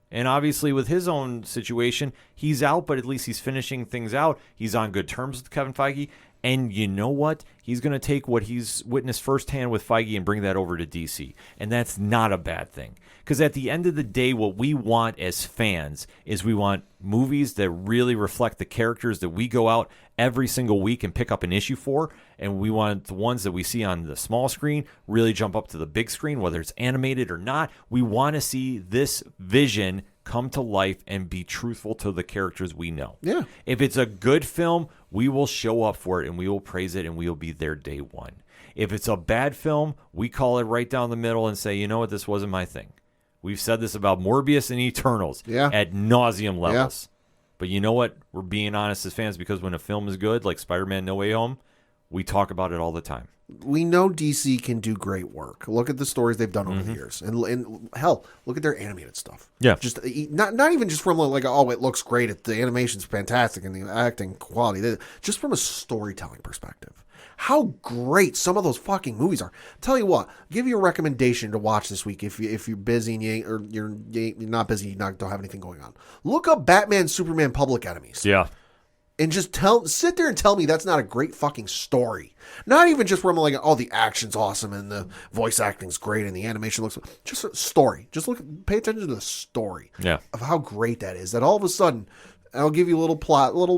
And obviously with his own situation, he's out, but at least he's finishing things out. He's on good terms with Kevin Feige. And you know what? He's going to take what he's witnessed firsthand with Feige and bring that over to DC. And that's not a bad thing. Because at the end of the day, what we want as fans is we want movies that really reflect the characters that we go out every single week and pick up an issue for. And we want the ones that we see on the small screen really jump up to the big screen, whether it's animated or not. We want to see this vision come to life and be truthful to the characters we know. Yeah. If it's a good film, we will show up for it and we will praise it and we will be there day one. If it's a bad film, we call it right down the middle and say, you know what, this wasn't my thing. We've said this about Morbius and Eternals at nauseum levels. But you know what? We're being honest as fans, because when a film is good, like Spider-Man No Way Home, we talk about it all the time. We know DC can do great work. Look at the stories they've done over the years. And hell, look at their animated stuff. Yeah. Just not even just from like, oh, it looks great. The animation's fantastic and the acting quality. Just from a storytelling perspective. How great some of those fucking movies are. Tell you what, give you a recommendation to watch this week if you're busy and you're not busy, you don't have anything going on. Look up Batman, Superman, Public Enemies. Yeah. And just sit there and tell me that's not a great fucking story. Not even just where I'm like, oh, the action's awesome and the voice acting's great and the animation looks, just a story. Just pay attention to the story of how great that is. That all of a sudden, I'll give you a little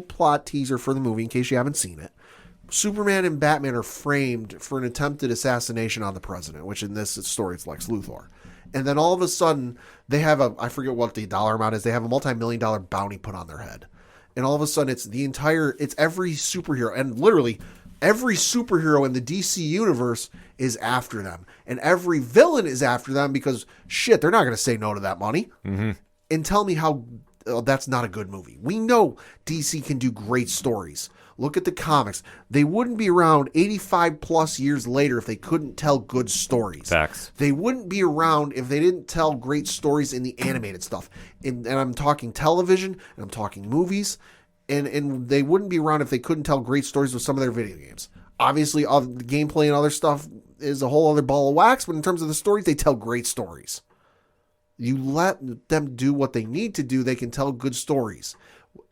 plot teaser for the movie in case you haven't seen it. Superman and Batman are framed for an attempted assassination on the president, which in this story it's Lex Luthor. And then all of a sudden they have I forget what the dollar amount is. They have a multi-million-dollar bounty put on their head. And all of a sudden it's every superhero, and literally every superhero in the DC universe is after them. And every villain is after them because shit, they're not going to say no to that money. Mm-hmm. And tell me how that's not a good movie. We know DC can do great stories. Look at the comics. They wouldn't be around 85 plus years later if they couldn't tell good stories. Facts. They wouldn't be around if they didn't tell great stories in the animated stuff. And I'm talking television, and I'm talking movies, and they wouldn't be around if they couldn't tell great stories with some of their video games. Obviously, all the gameplay and other stuff is a whole other ball of wax, but in terms of the stories, they tell great stories. You let them do what they need to do, they can tell good stories.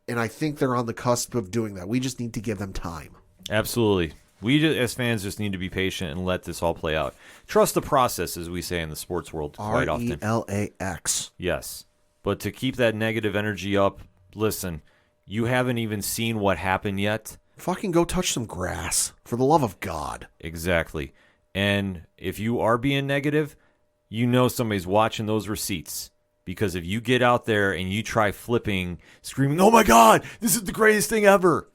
And I think they're on the cusp of doing that. We just need to give them time. Absolutely. We as fans just need to be patient and let this all play out. Trust the process, as we say in the sports world quite often. RELAX. Yes. But to keep that negative energy up, listen, you haven't even seen what happened yet. Fucking go touch some grass, for the love of God. Exactly. And if you are being negative, you know somebody's watching those receipts. Because if you get out there and you try flipping, screaming, oh my God, this is the greatest thing ever,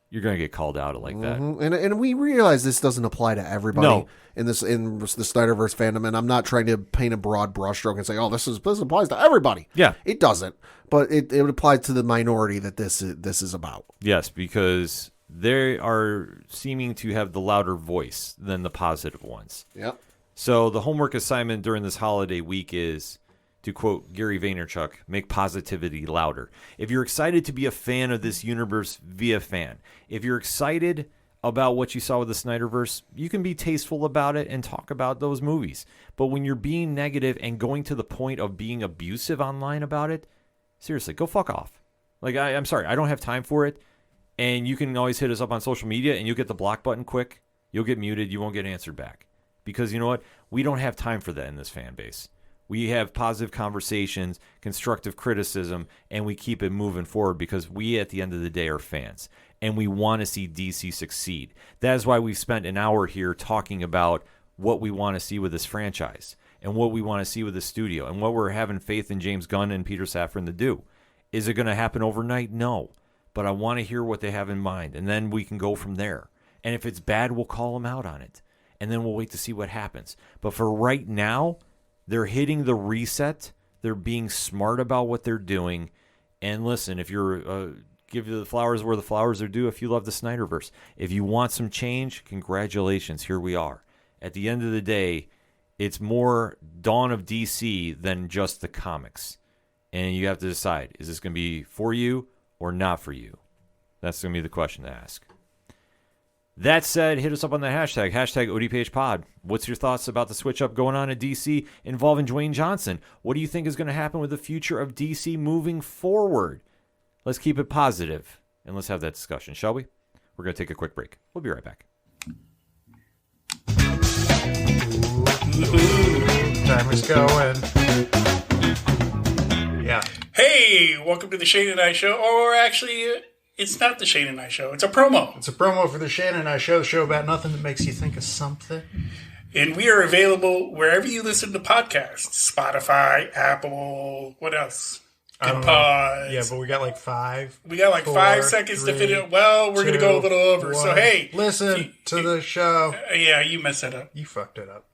you're going to get called out like that. And we realize this doesn't apply to everybody in the Snyderverse fandom. And I'm not trying to paint a broad brushstroke and say, oh, this applies to everybody. Yeah. It doesn't. But it applies to the minority that this is about. Yes, because they are seeming to have the louder voice than the positive ones. Yep. So the homework assignment during this holiday week is, to quote Gary Vaynerchuk, make positivity louder. If you're excited to be a fan of this universe, be a fan. If you're excited about what you saw with the Snyderverse, you can be tasteful about it and talk about those movies. But when you're being negative and going to the point of being abusive online about it, seriously, go fuck off. Like, I'm sorry, I don't have time for it. And you can always hit us up on social media and you'll get the block button quick. You'll get muted. You won't get answered back. Because you know what? We don't have time for that in this fan base. We have positive conversations, constructive criticism, and we keep it moving forward because we, at the end of the day, are fans. And we want to see DC succeed. That is why we've spent an hour here talking about what we want to see with this franchise and what we want to see with the studio and what we're having faith in James Gunn and Peter Safran to do. Is it going to happen overnight? No. But I want to hear what they have in mind, and then we can go from there. And if it's bad, we'll call them out on it. And then we'll wait to see what happens. But for right now, they're hitting the reset. They're being smart about what they're doing. And listen, if you're give the flowers where the flowers are due, if you love the Snyderverse, if you want some change, congratulations, here we are. At the end of the day, it's more Dawn of DC than just the comics. And you have to decide, is this going to be for you or not for you? That's going to be the question to ask. That said, hit us up on the hashtag ODPHpod. What's your thoughts about the switch up going on at DC involving Dwayne Johnson? What do you think is going to happen with the future of DC moving forward? Let's keep it positive and let's have that discussion, shall we? We're going to take a quick break. We'll be right back. Time is going. Yeah. Hey, welcome to the Shane and I Show. Or actually, it's not the Shane and I Show. It's a promo. It's a promo for the Shane and I Show, the show about nothing that makes you think of something. And we are available wherever you listen to podcasts. Spotify, Apple, what else? Pods. Yeah, but we got like 5. We got like 5 seconds to fit it. Well, we're going to go a little over. 1. So, hey. Listen to the show. Yeah, you messed it up. You fucked it up.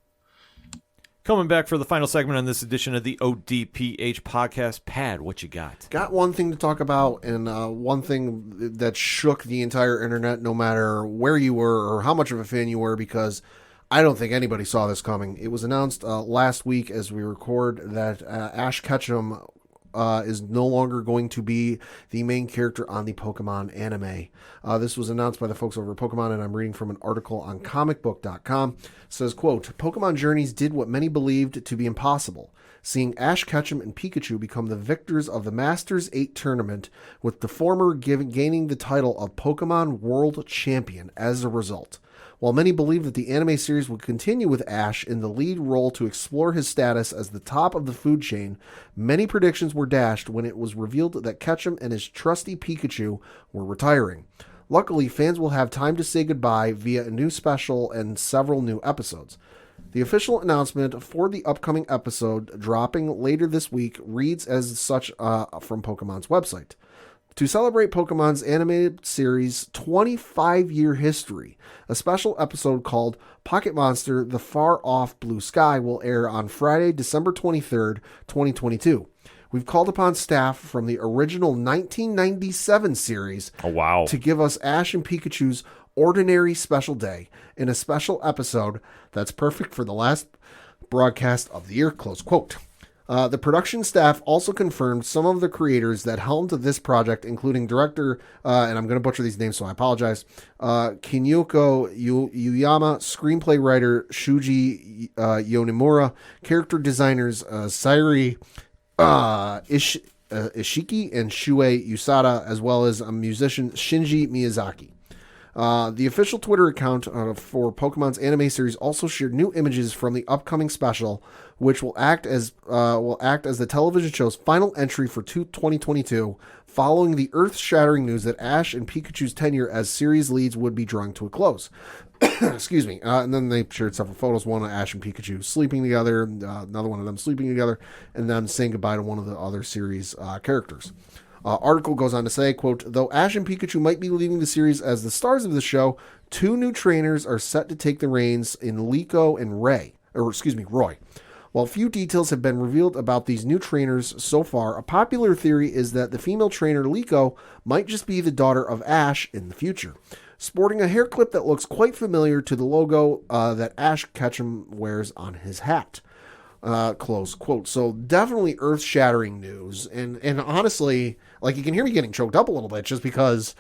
Coming back for the final segment on this edition of the ODPH podcast. Pad, what you got? Got one thing to talk about, and one thing that shook the entire internet, no matter where you were or how much of a fan you were, because I don't think anybody saw this coming. It was announced last week as we record that Ash Ketchum is no longer going to be the main character on the Pokemon anime. This was announced by the folks over at Pokemon, and I'm reading from an article on comicbook.com. It says, quote, Pokemon Journeys did what many believed to be impossible, seeing Ash Ketchum and Pikachu become the victors of the Masters 8 tournament, with the former gaining the title of Pokemon World Champion as a result. While many believe that the anime series will continue with Ash in the lead role to explore his status as the top of the food chain, many predictions were dashed when it was revealed that Ketchum and his trusty Pikachu were retiring. Luckily, fans will have time to say goodbye via a new special and several new episodes. The official announcement for the upcoming episode dropping later this week reads as such from Pokemon's website. To celebrate Pokemon's animated series' 25-year history, a special episode called Pocket Monster: The Far Off Blue Sky will air on Friday, December 23rd, 2022. We've called upon staff from the original 1997 series to give us Ash and Pikachu's ordinary special day in a special episode that's perfect for the last broadcast of the year, close quote. The production staff also confirmed some of the creators that helmed this project, including director, and I'm going to butcher these names, so I apologize, Kinyoko Yuyama, screenplay writer Shuji Yonimura, character designers Sairi Ishiki and Shuei Yusada, as well as a musician Shinji Miyazaki. The official Twitter account for Pokemon's anime series also shared new images from the upcoming special, which will act as the television show's final entry for 2022, following the earth-shattering news that Ash and Pikachu's tenure as series leads would be drawing to a close. Excuse me. And then they shared several photos, one of Ash and Pikachu sleeping together, another one of them sleeping together, and then saying goodbye to one of the other series characters. Article goes on to say, quote, though Ash and Pikachu might be leaving the series as the stars of the show, 2 new trainers are set to take the reins in Liko and Roy. While few details have been revealed about these new trainers so far, a popular theory is that the female trainer Liko might just be the daughter of Ash in the future, sporting a hair clip that looks quite familiar to the logo that Ash Ketchum wears on his hat. Close quote. So definitely earth-shattering news. And honestly, like, you can hear me getting choked up a little bit just because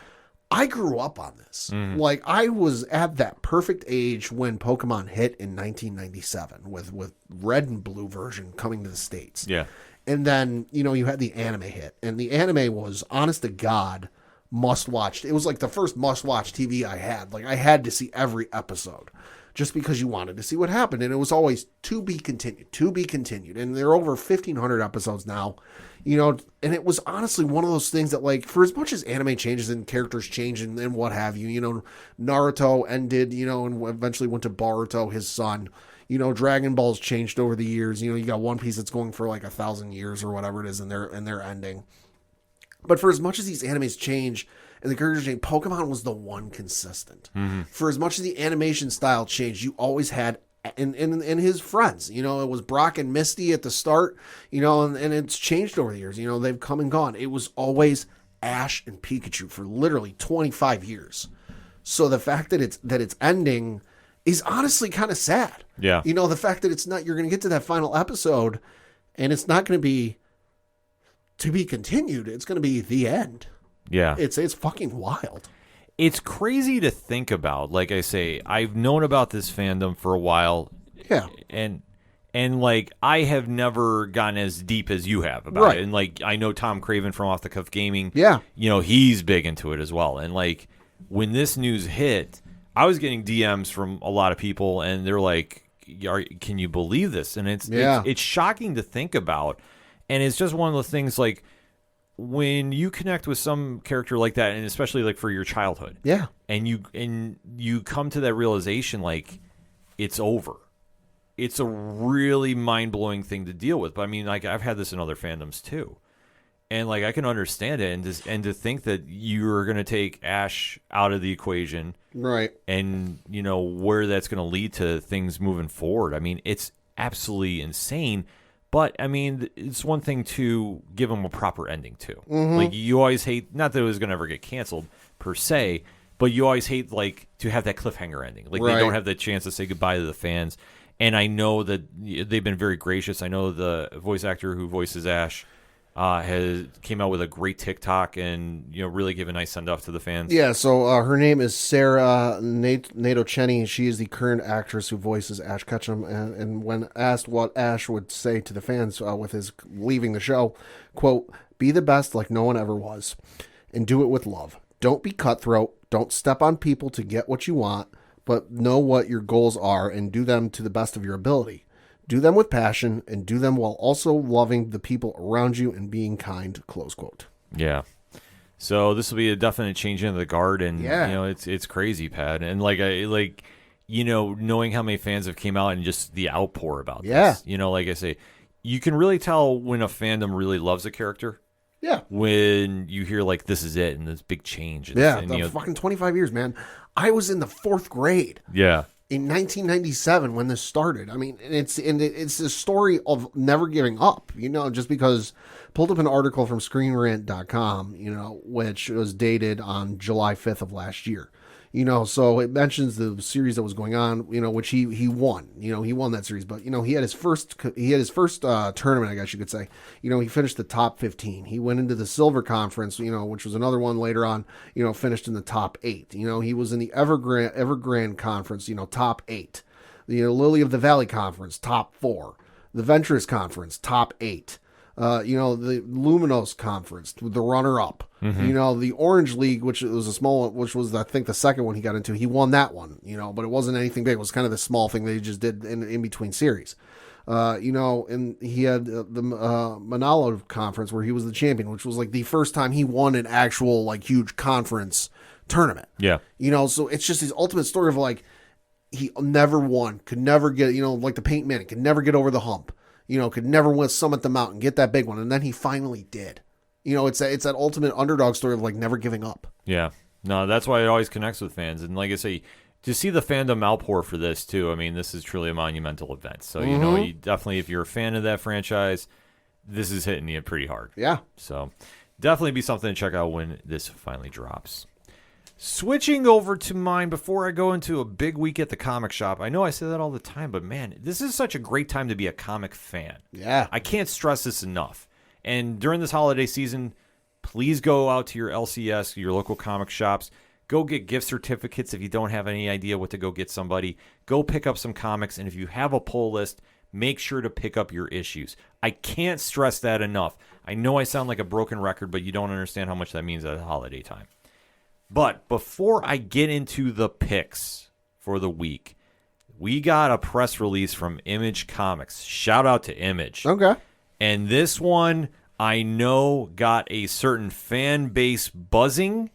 I grew up on this. Like, I was at that perfect age when Pokemon hit in 1997 with red and blue version coming to the States. Yeah. And then, you had the anime hit. And the anime was, honest to God, must-watch. It was like the first must-watch TV I had. Like, I had to see every episode. just because you wanted to see what happened. And it was always to be continued. And they're over 1,500 episodes now, and it was honestly one of those things that, like, for as much as anime changes and characters change and what have you, Naruto ended, and eventually went to Boruto, his son. Dragon Ball's changed over the years. You got One Piece that's going for like 1,000 years or whatever it is, and they're ending. But for as much as these animes change and the characters change, Pokemon was the one consistent. Mm-hmm. For as much as the animation style changed, you always had and his friends. It was Brock and Misty at the start, and it's changed over the years. They've come and gone. It was always Ash and Pikachu for literally 25 years. So the fact that it's ending is honestly kind of sad. Yeah. The fact that it's not, you're going to get to that final episode and it's not going to be to be continued. It's going to be the end. Yeah. It's fucking wild. It's crazy to think about. Like I say, I've known about this fandom for a while. Yeah. And like, I have never gotten as deep as you have about it. And like, I know Tom Craven from Off the Cuff Gaming. Yeah. He's big into it as well. And like, when this news hit, I was getting DMs from a lot of people, and they're like, can you believe this? And it's shocking to think about. And it's just one of those things, like, when you connect with some character like that, and especially like for your childhood, and you come to that realization, like, it's over. It's a really mind-blowing thing to deal with. But I mean, like, I've had this in other fandoms too, and like, I can understand it, and to think that you're going to take Ash out of the equation, right? And where that's going to lead to things moving forward. I mean, it's absolutely insane. But, I mean, it's one thing to give them a proper ending, too. Mm-hmm. Like, you always hate, not that it was going to ever get canceled, per se, but you always hate, like, to have that cliffhanger ending. Like, They don't have the chance to say goodbye to the fans. And I know that they've been very gracious. I know the voice actor who voices Ash came out with a great TikTok and, really give a nice send-off to the fans. Yeah, so her name is Sarah Nato-Cheney. She is the current actress who voices Ash Ketchum. And when asked what Ash would say to the fans with his leaving the show, quote, "Be the best like no one ever was, and do it with love. Don't be cutthroat. Don't step on people to get what you want, but know what your goals are and do them to the best of your ability. Do them with passion, and do them while also loving the people around you and being kind," close quote. Yeah. So this will be a definite change in the guard, and it's crazy, Pat. And knowing how many fans have came out and just the outpour about this. Like I say, you can really tell when a fandom really loves a character. Yeah. When you hear like, this is it, and this big change. Fucking 25 years, man. I was in the 4th grade. Yeah. In 1997, when this started. I mean, it's a story of never giving up, just because pulled up an article from ScreenRant.com, which was dated on July 5th of last year. So it mentions the series that was going on, which he won. He won that series, but he had his first tournament, I guess you could say. He finished the top 15. He went into the Silver Conference, which was another one later on. Finished in the top 8. He was in the Evergrande Conference, top 8. The Lily of the Valley Conference, top 4. The Venturous Conference, top 8. The Luminos Conference, the runner-up. Mm-hmm. The Orange League, which was a small one, which was, I think, the second one he got into. He won that one, but it wasn't anything big. It was kind of the small thing they just did in between series. And he had the Manalo Conference where he was the champion, which was like the first time he won an actual like huge conference tournament. Yeah. So it's just his ultimate story of like, he never won, could never get, like the Paint Man, could never get over the hump. Could never win summit the mountain, get that big one. And then he finally did. It's that ultimate underdog story of like never giving up. Yeah. No, that's why it always connects with fans. And like I say, to see the fandom outpour for this too, I mean, this is truly a monumental event. So, you definitely, if you're a fan of that franchise, this is hitting you pretty hard. Yeah. So definitely be something to check out when this finally drops. Switching over to mine before I go into a big week at the comic shop. I know I say that all the time, but man, this is such a great time to be a comic fan. Yeah. I can't stress this enough. And during this holiday season, please go out to your LCS, your local comic shops. Go get gift certificates if you don't have any idea what to go get somebody. Go pick up some comics, and if you have a pull list, make sure to pick up your issues. I can't stress that enough. I know I sound like a broken record, but you don't understand how much that means at holiday time. But before I get into the picks for the week, we got a press release from Image Comics. Shout out to Image. Okay. And this one, I know, got a certain fan base buzzing.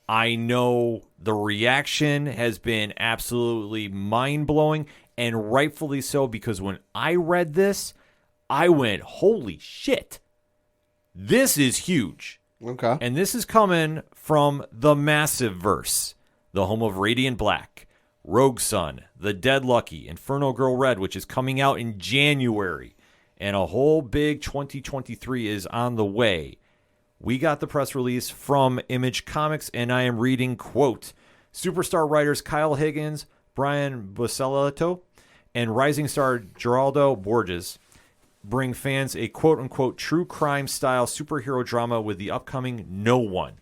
I know the reaction has been absolutely mind-blowing, and rightfully so, because when I read this, I went, holy shit. This is huge. Okay. And this is coming from the Massiveverse, the home of Radiant Black, Rogue Sun, The Dead Lucky, Inferno Girl Red, which is coming out in January. And a whole big 2023 is on the way. We got the press release from Image Comics, and I am reading, quote, superstar writers Kyle Higgins, Brian Buccellato, and rising star Geraldo Borges bring fans a quote-unquote true crime-style superhero drama with the upcoming No One.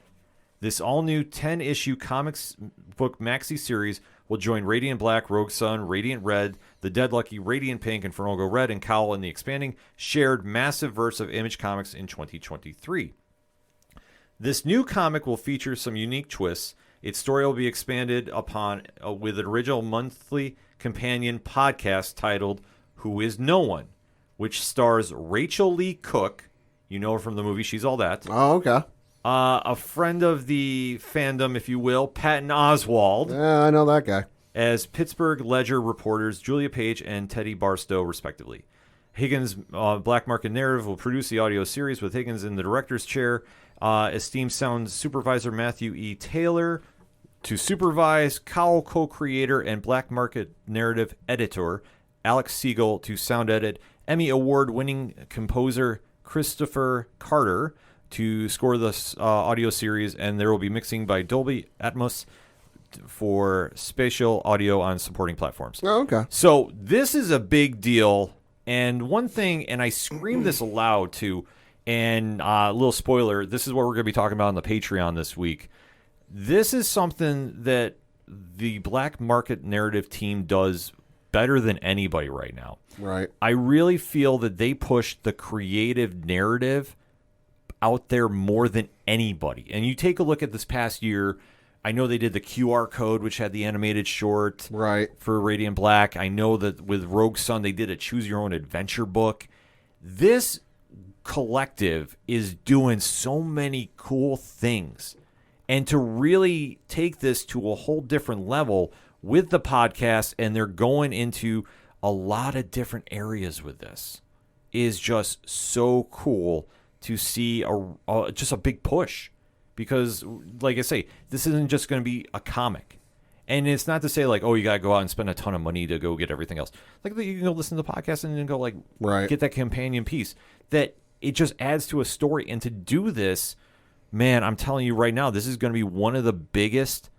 This all-new 10-issue comics book maxi series will join Radiant Black, Rogue Sun, Radiant Red, The Dead Lucky, Radiant Pink, Inferno Girl Red, and Cowl in the expanding shared massive verse of Image Comics in 2023. This new comic will feature some unique twists. Its story will be expanded upon with an original monthly companion podcast titled Who is No One, which stars Rachel Lee Cook. You know her from the movie She's All That. Oh, okay. A friend of the fandom, if you will, Patton Oswalt, Yeah, I know that guy. as Pittsburgh Ledger reporters Julia Page and Teddy Barstow, respectively. Higgins' Black Market Narrative will produce the audio series with Higgins in the director's chair. Esteemed sound supervisor Matthew E. Taylor to supervise, Cowl co-creator and Black Market Narrative editor Alex Siegel to sound edit, Emmy Award-winning composer Christopher Carter to score the audio series, and there will be mixing by Dolby Atmos for spatial audio on supporting platforms. Oh, okay. So this is a big deal, and one thing, and I screamed this aloud too, and a little spoiler, this is what we're going to be talking about on the Patreon this week. This is something that the Black Market Narrative team does better than anybody right now. Right. I really feel that they push the creative narrative out there more than anybody. And you take a look at this past year, I know they did the QR code, which had the animated short Right. for Radiant Black. I know that with Rogue Sun, they did a Choose Your Own Adventure book. This collective is doing so many cool things. And to really take this to a whole different level with the podcast, and they're going into a lot of different areas with this, is just so cool to see just a big push. Because, like I say, this isn't just going to be a comic. And it's not to say, like, oh, you got to go out and spend a ton of money to go get everything else. Like, you can go listen to the podcast and then go, like, Right. get that companion piece. That it just adds to a story. And to do this, man, I'm telling you right now, this is going to be one of the biggest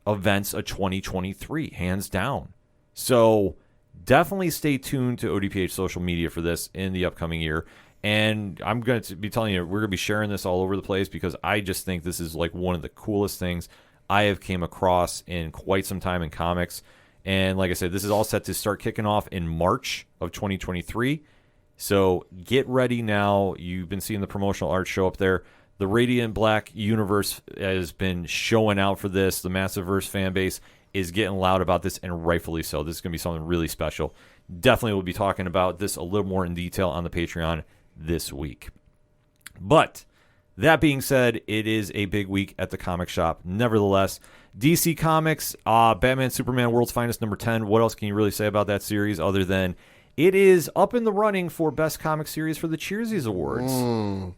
events of 2023, hands down. So definitely stay tuned to ODPH social media for this in the upcoming year. And I'm going to be telling you, we're going to be sharing this all over the place because I just think this is like one of the coolest things I have came across in quite some time in comics. And like I said, this is all set to start kicking off in March of 2023. So get ready now. You've been seeing the promotional art show up there. The Radiant Black universe has been showing out for this. The Massiveverse fan base is getting loud about this, and rightfully so. This is going to be something really special. Definitely will be talking about this a little more in detail on the Patreon this week. But that being said, it is a big week at the comic shop. Nevertheless, DC Comics, Batman, Superman, World's Finest number 10. What else can you really say about that series other than it is up in the running for Best Comic Series for the Cheersies Awards,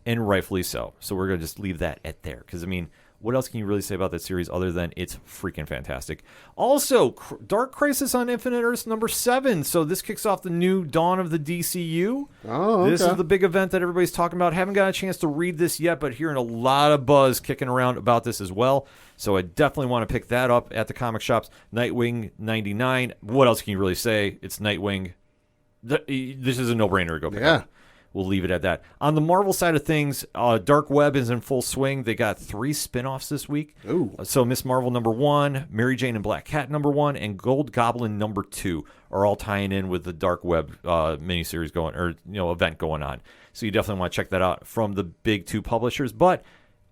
and rightfully so. So we're going to just leave that at there. Because, I mean, what else can you really say about that series other than it's freaking fantastic? Also, Dark Crisis on Infinite Earths number 7. So this kicks off the new dawn of the DCU. Oh, okay. This is the big event that everybody's talking about. Haven't got a chance to read this yet, but hearing a lot of buzz kicking around about this as well. So I definitely want to pick that up at the comic shops. Nightwing 99. What else can you really say? It's Nightwing. This is a no-brainer to go pick up. We'll leave it at that. On the Marvel side of things, Dark Web is in full swing. They got 3 spin-offs this week. Ooh. So Miss Marvel number 1, Mary Jane and Black Cat number 1, and Gold Goblin number 2 are all tying in with the Dark Web miniseries going, or event going on. So you definitely want to check that out from the big 2 publishers. But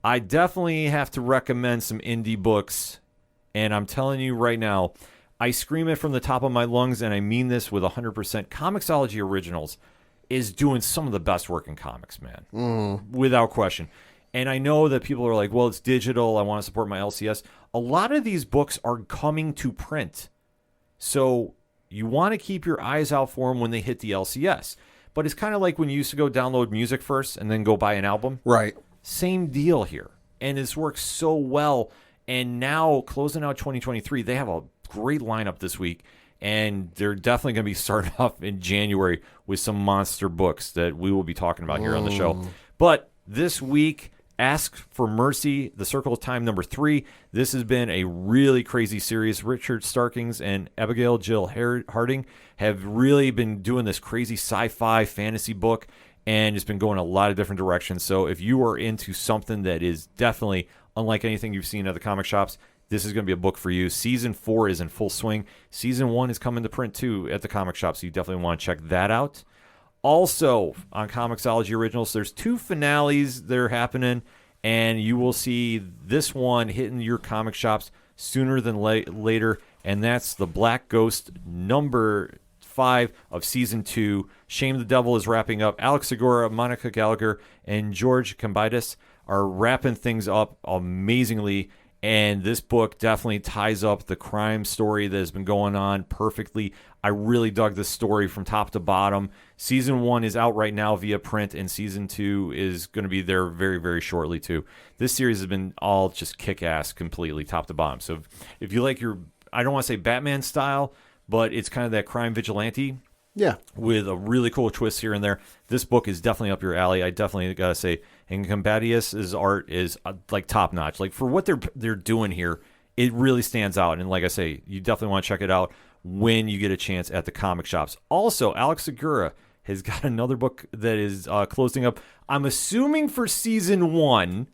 I definitely have to recommend some indie books, and I'm telling you right now, I scream it from the top of my lungs, and I mean this with 100%. Comixology Originals is doing some of the best work in comics, man, without question. And I know that people are like, well, it's digital. I want to support my LCS. A lot of these books are coming to print. So you want to keep your eyes out for them when they hit the LCS. But it's kind of like when you used to go download music first and then go buy an album. Right. Same deal here. And this works so well. And now, closing out 2023, they have a great lineup this week. And they're definitely going to be starting off in January with some monster books that we will be talking about here on the show. But this week, Ask for Mercy, The Circle of Time #3. This has been a really crazy series. Richard Starkings and Abigail Jill Harding have really been doing this crazy sci-fi fantasy book, and it's been going a lot of different directions. So if you are into something that is definitely unlike anything you've seen at the comic shops, this is going to be a book for you. Season 4 is in full swing. Season 1 is coming to print too at the comic shop, so you definitely want to check that out. Also, on Comixology Originals, there's 2 finales that are happening, and you will see this one hitting your comic shops sooner than later, and that's The Black Ghost #5 of Season 2. Shame the Devil is wrapping up. Alex Segura, Monica Gallagher, and George Kambaitis are wrapping things up amazingly. And this book definitely ties up the crime story that has been going on perfectly. I really dug this story from top to bottom. Season 1 is out right now via print, and Season 2 is going to be there very, very shortly, too. This series has been all just kick-ass completely, top to bottom. So if you like your, I don't want to say Batman style, but it's kind of that crime vigilante. Yeah. With a really cool twist here and there. This book is definitely up your alley. I definitely got to say, and Kambaitis' art is like top notch. Like for what they're doing here, it really stands out. And like I say, you definitely want to check it out when you get a chance at the comic shops. Also, Alex Segura has got another book that is closing up. I'm assuming for Season 1,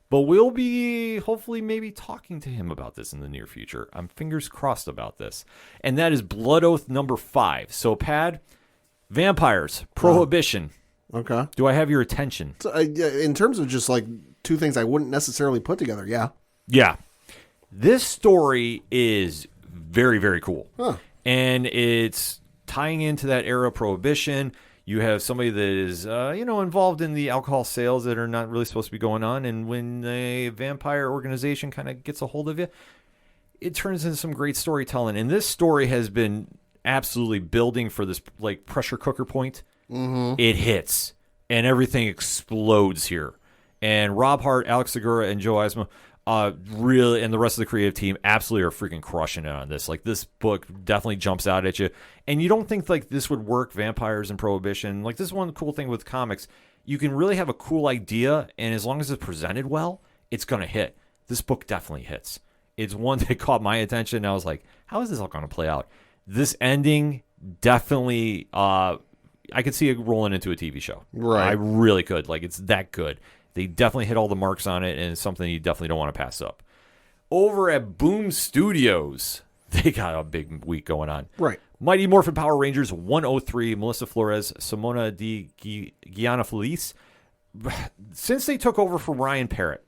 but we'll be hopefully maybe talking to him about this in the near future. I'm fingers crossed about this. And that is Blood Oath #5. So, Pad, vampires, prohibition. Okay. Do I have your attention? So, in terms of just like 2 things I wouldn't necessarily put together, yeah. Yeah. This story is very, very cool. Huh. And it's tying into that era of prohibition. You have somebody that is, involved in the alcohol sales that are not really supposed to be going on. And when a vampire organization kind of gets a hold of you, it turns into some great storytelling. And this story has been absolutely building for this like pressure cooker point. Mm-hmm. It hits, and everything explodes here. And Rob Hart, Alex Segura, and Joe Eisma, really, and the rest of the creative team absolutely are freaking crushing it on this. Like, this book definitely jumps out at you. And you don't think, like, this would work, vampires and prohibition. Like, this is one cool thing with comics. You can really have a cool idea, and as long as it's presented well, it's going to hit. This book definitely hits. It's one that caught my attention, and I was like, how is this all going to play out? This ending definitely, I could see it rolling into a TV show. Right. I really could. Like, it's that good. They definitely hit all the marks on it, and it's something you definitely don't want to pass up. Over at Boom Studios, they got a big week going on. Right. Mighty Morphin Power Rangers 103, Melissa Flores, Simona Di Gianna Felice. Since they took over from Ryan Parrott,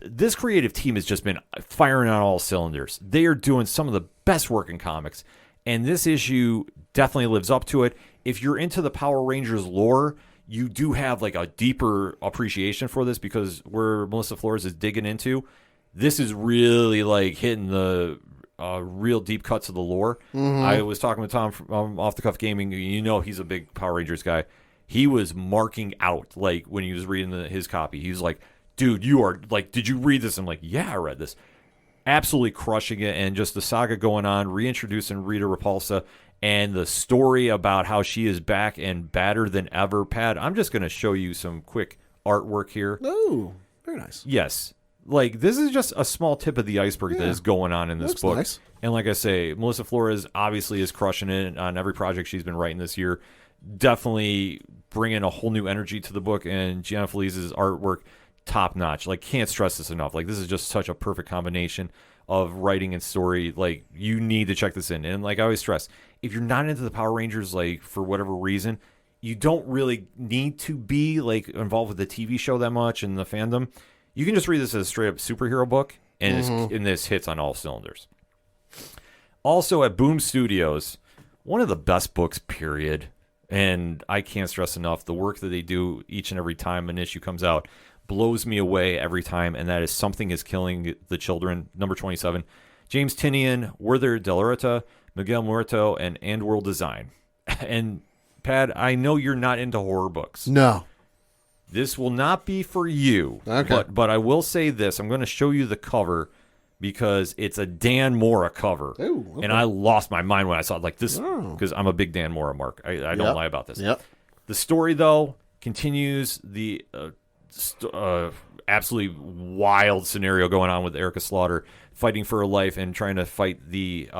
this creative team has just been firing on all cylinders. They are doing some of the best work in comics, and this issue definitely lives up to it. If you're into the Power Rangers lore, you do have like a deeper appreciation for this, because where Melissa Flores is digging into, this is really like hitting the real deep cuts of the lore. Mm-hmm. I was talking with Tom from Off the Cuff Gaming. You know, he's a big Power Rangers guy. He was marking out, like, when he was reading his copy. He was like, dude, you are like, did you read this? I'm like, yeah, I read this. Absolutely crushing it. And just the saga going on, reintroducing Rita Repulsa, and the story about how she is back and badder than ever. Pat, I'm just going to show you some quick artwork here. Oh, very nice. Yes. Like, this is just a small tip of the iceberg that is going on in this book. Nice. And like I say, Melissa Flores obviously is crushing it on every project she's been writing this year. Definitely bringing a whole new energy to the book. And Gianna Felice's artwork, top notch. Like, can't stress this enough. Like, this is just such a perfect combination of writing and story. Like, you need to check this in. And like I always stress, if you're not into the Power Rangers, like, for whatever reason, you don't really need to be like involved with the TV show that much and the fandom. You can just read this as a straight up superhero book, and this hits on all cylinders. Also at Boom Studios, one of the best books, period. And I can't stress enough, the work that they do each and every time an issue comes out blows me away every time, and that is Something is Killing the Children, number 27. James Tinian, Werther Dell'Orta, Miguel Muerto, and World Design. And, Pat, I know you're not into horror books. No. This will not be for you. Okay. But I will say this. I'm going to show you the cover because it's a Dan Mora cover. Ooh, okay. And I lost my mind when I saw it like this because I'm a big Dan Mora mark. I don't lie about this. Yep. The story, though, continues the absolutely wild scenario going on with Erica Slaughter fighting for her life and trying to fight the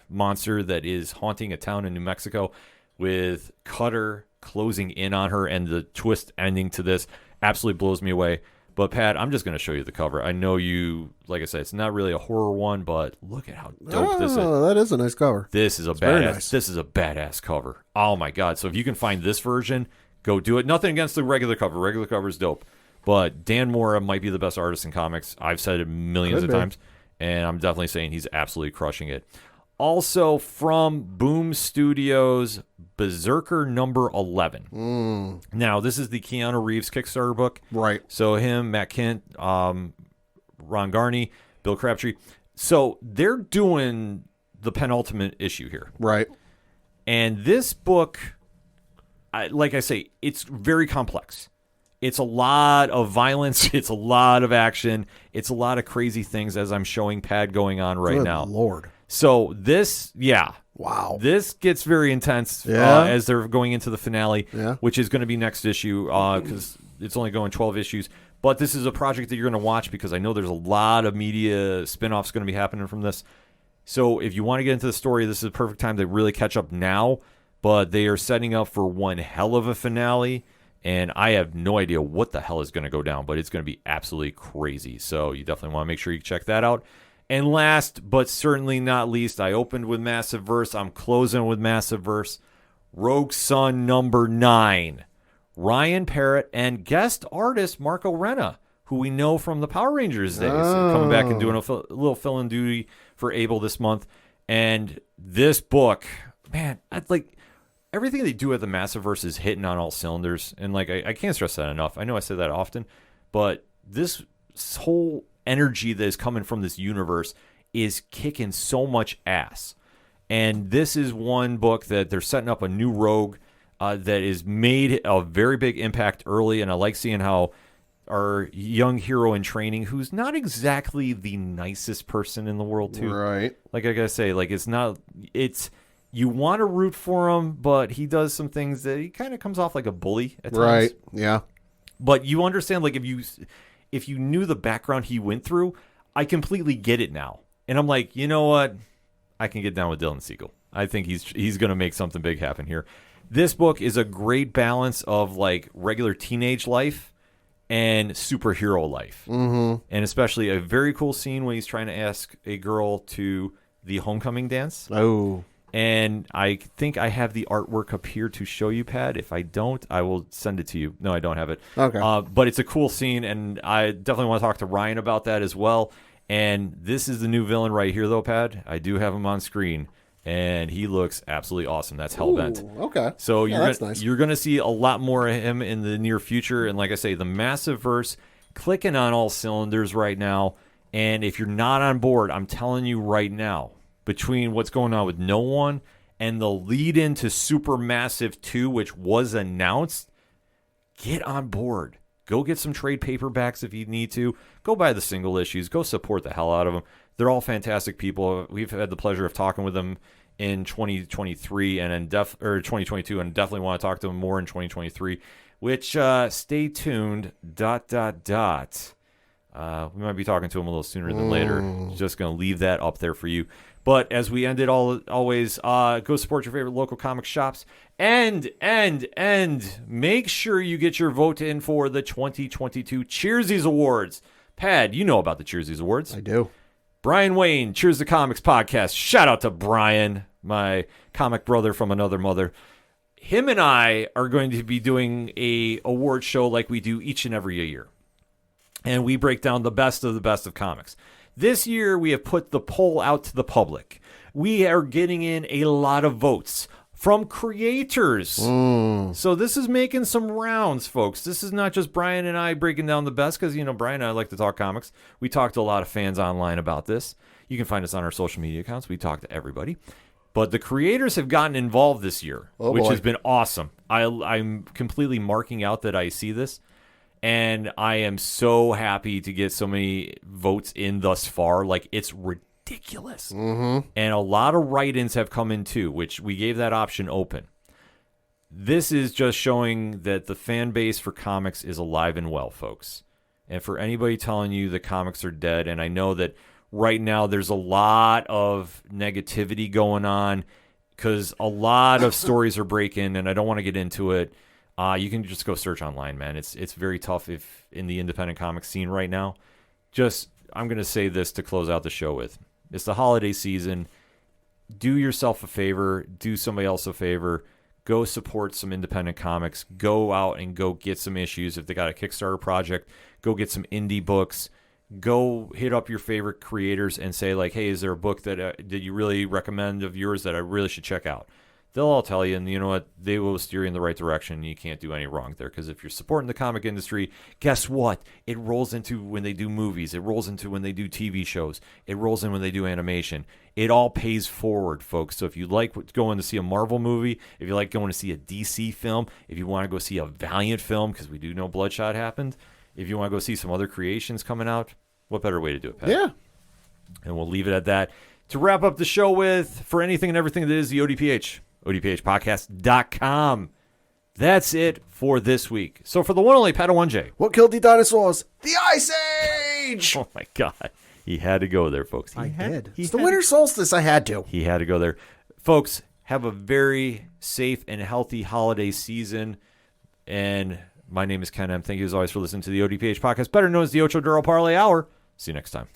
monster that is haunting a town in New Mexico, with Cutter closing in on her, and the twist ending to this absolutely blows me away. But, Pat, I'm just going to show you the cover. I know you, like I said, it's not really a horror one, but look at how dope this is. That is a nice cover. This is a badass. Nice. This is a badass cover. Oh my god! So if you can find this version, go do it. Nothing against the regular cover. Regular cover is dope, but Dan Mora might be the best artist in comics. I've said it millions of times, and I'm definitely saying he's absolutely crushing it. Also from Boom Studios, Berserker number 11. Now, this is the Keanu Reeves Kickstarter book. Right. So him, Matt Kent, Ron Garney, Bill Crabtree. So they're doing the penultimate issue here. Right. And this book, like I say, it's very complex. It's a lot of violence. It's a lot of action. It's a lot of crazy things, as I'm showing Pad going on right now. Lord. So this, wow, this gets very intense as they're going into the finale, which is going to be next issue because it's only going 12 issues. But this is a project that you're going to watch because I know there's a lot of media spinoffs going to be happening from this. So if you want to get into the story, this is a perfect time to really catch up now. But they are setting up for one hell of a finale, and I have no idea what the hell is going to go down, but it's going to be absolutely crazy. So you definitely want to make sure you check that out. And last, but certainly not least, I opened with Massive Verse. I'm closing with Massive Verse. Rogue Sun number 9. Ryan Parrott and guest artist Marco Renna, who we know from the Power Rangers days, coming back and doing a little fill-in duty for Abel this month. And this book, man, everything they do at the Massive Verse is hitting on all cylinders. And I can't stress that enough. I know I say that often, but this whole energy that is coming from this universe is kicking so much ass. And this is one book that they're setting up a new Rogue that is made a very big impact early, and I like seeing how our young hero in training, who's not exactly the nicest person in the world too, right? Like I gotta say, you want to root for him, but he does some things that he kind of comes off like a bully at times. Right, yeah. But you understand, if you knew the background he went through, I completely get it now. And I'm like, you know what? I can get down with Dylan Siegel. I think he's going to make something big happen here. This book is a great balance of regular teenage life and superhero life. Mm-hmm. And especially a very cool scene when he's trying to ask a girl to the homecoming dance. Oh. And I think I have the artwork up here to show you, Pat. If I don't, I will send it to you. No, I don't have it. Okay. But it's a cool scene, and I definitely want to talk to Ryan about that as well. And this is the new villain right here, though, Pat. I do have him on screen, and he looks absolutely awesome. That's Hellbent. Ooh, okay. So nice. You're going to see a lot more of him in the near future. And like I say, the Massive Verse clicking on all cylinders right now. And if you're not on board, I'm telling you right now, between what's going on with No One and the lead into Supermassive 2, which was announced, get on board. Go get some trade paperbacks if you need to. Go buy the single issues. Go support the hell out of them. They're all fantastic people. We've had the pleasure of talking with them in 2023 and 2022, and definitely want to talk to them more in 2023, which stay tuned, ... we might be talking to them a little sooner than later. Just going to leave that up there for you. But as we end it always, go support your favorite local comic shops and make sure you get your vote in for the 2022 Cheersies Awards. Pad, you know about the Cheersies Awards. I do. Brian Wayne, Cheers the Comics podcast. Shout out to Brian, my comic brother from another mother. Him and I are going to be doing a award show like we do each and every year. And we break down the best of comics. This year, we have put the poll out to the public. We are getting in a lot of votes from creators. So this is making some rounds, folks. This is not just Brian and I breaking down the best, because, Brian and I like to talk comics. We talk to a lot of fans online about this. You can find us on our social media accounts. We talk to everybody. But the creators have gotten involved this year, which has been awesome. I'm completely marking out that I see this. And I am so happy to get so many votes in thus far. Like, it's ridiculous. And a lot of write-ins have come in too, which we gave that option open. This is just showing that the fan base for comics is alive and well, folks. And for anybody telling you the comics are dead, and I know that right now there's a lot of negativity going on because a lot of stories are breaking, and I don't want to get into it. You can just go search online, man. It's very tough if in the independent comic scene right now. I'm going to say this to close out the show with. It's the holiday season. Do yourself a favor. Do somebody else a favor. Go support some independent comics. Go out and go get some issues. If they got a Kickstarter project, go get some indie books. Go hit up your favorite creators and say, like, hey, is there a book that you really recommend of yours that I really should check out? They'll all tell you, and you know what? They will steer you in the right direction. You can't do any wrong there, because if you're supporting the comic industry, guess what? It rolls into when they do movies. It rolls into when they do TV shows. It rolls in when they do animation. It all pays forward, folks. So if you like going to see a Marvel movie, if you like going to see a DC film, if you want to go see a Valiant film, because we do know Bloodshot happened, if you want to go see some other creations coming out, what better way to do it, Pat? Yeah. And we'll leave it at that. To wrap up the show with, for anything and everything that is the ODPH, ODPHpodcast.com. That's it for this week. So for the one only Padawan What killed the dinosaurs? The Ice Age! Oh my God. He had to go there, folks. I did. It's the winter solstice. I had to. He had to go there. Folks, have a very safe and healthy holiday season. And my name is Ken M. Thank you as always for listening to the ODPH podcast, better known as the Ocho Duro Parlay Hour. See you next time.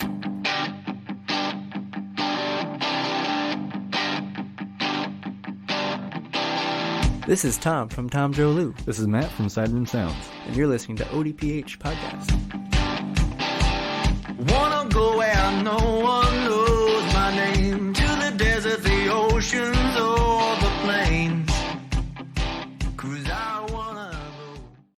This is Tom from Tom Joe Lou, This is Matt from Sideroom Sounds. and you're listening to ODPH Podcast. Wanna go where no one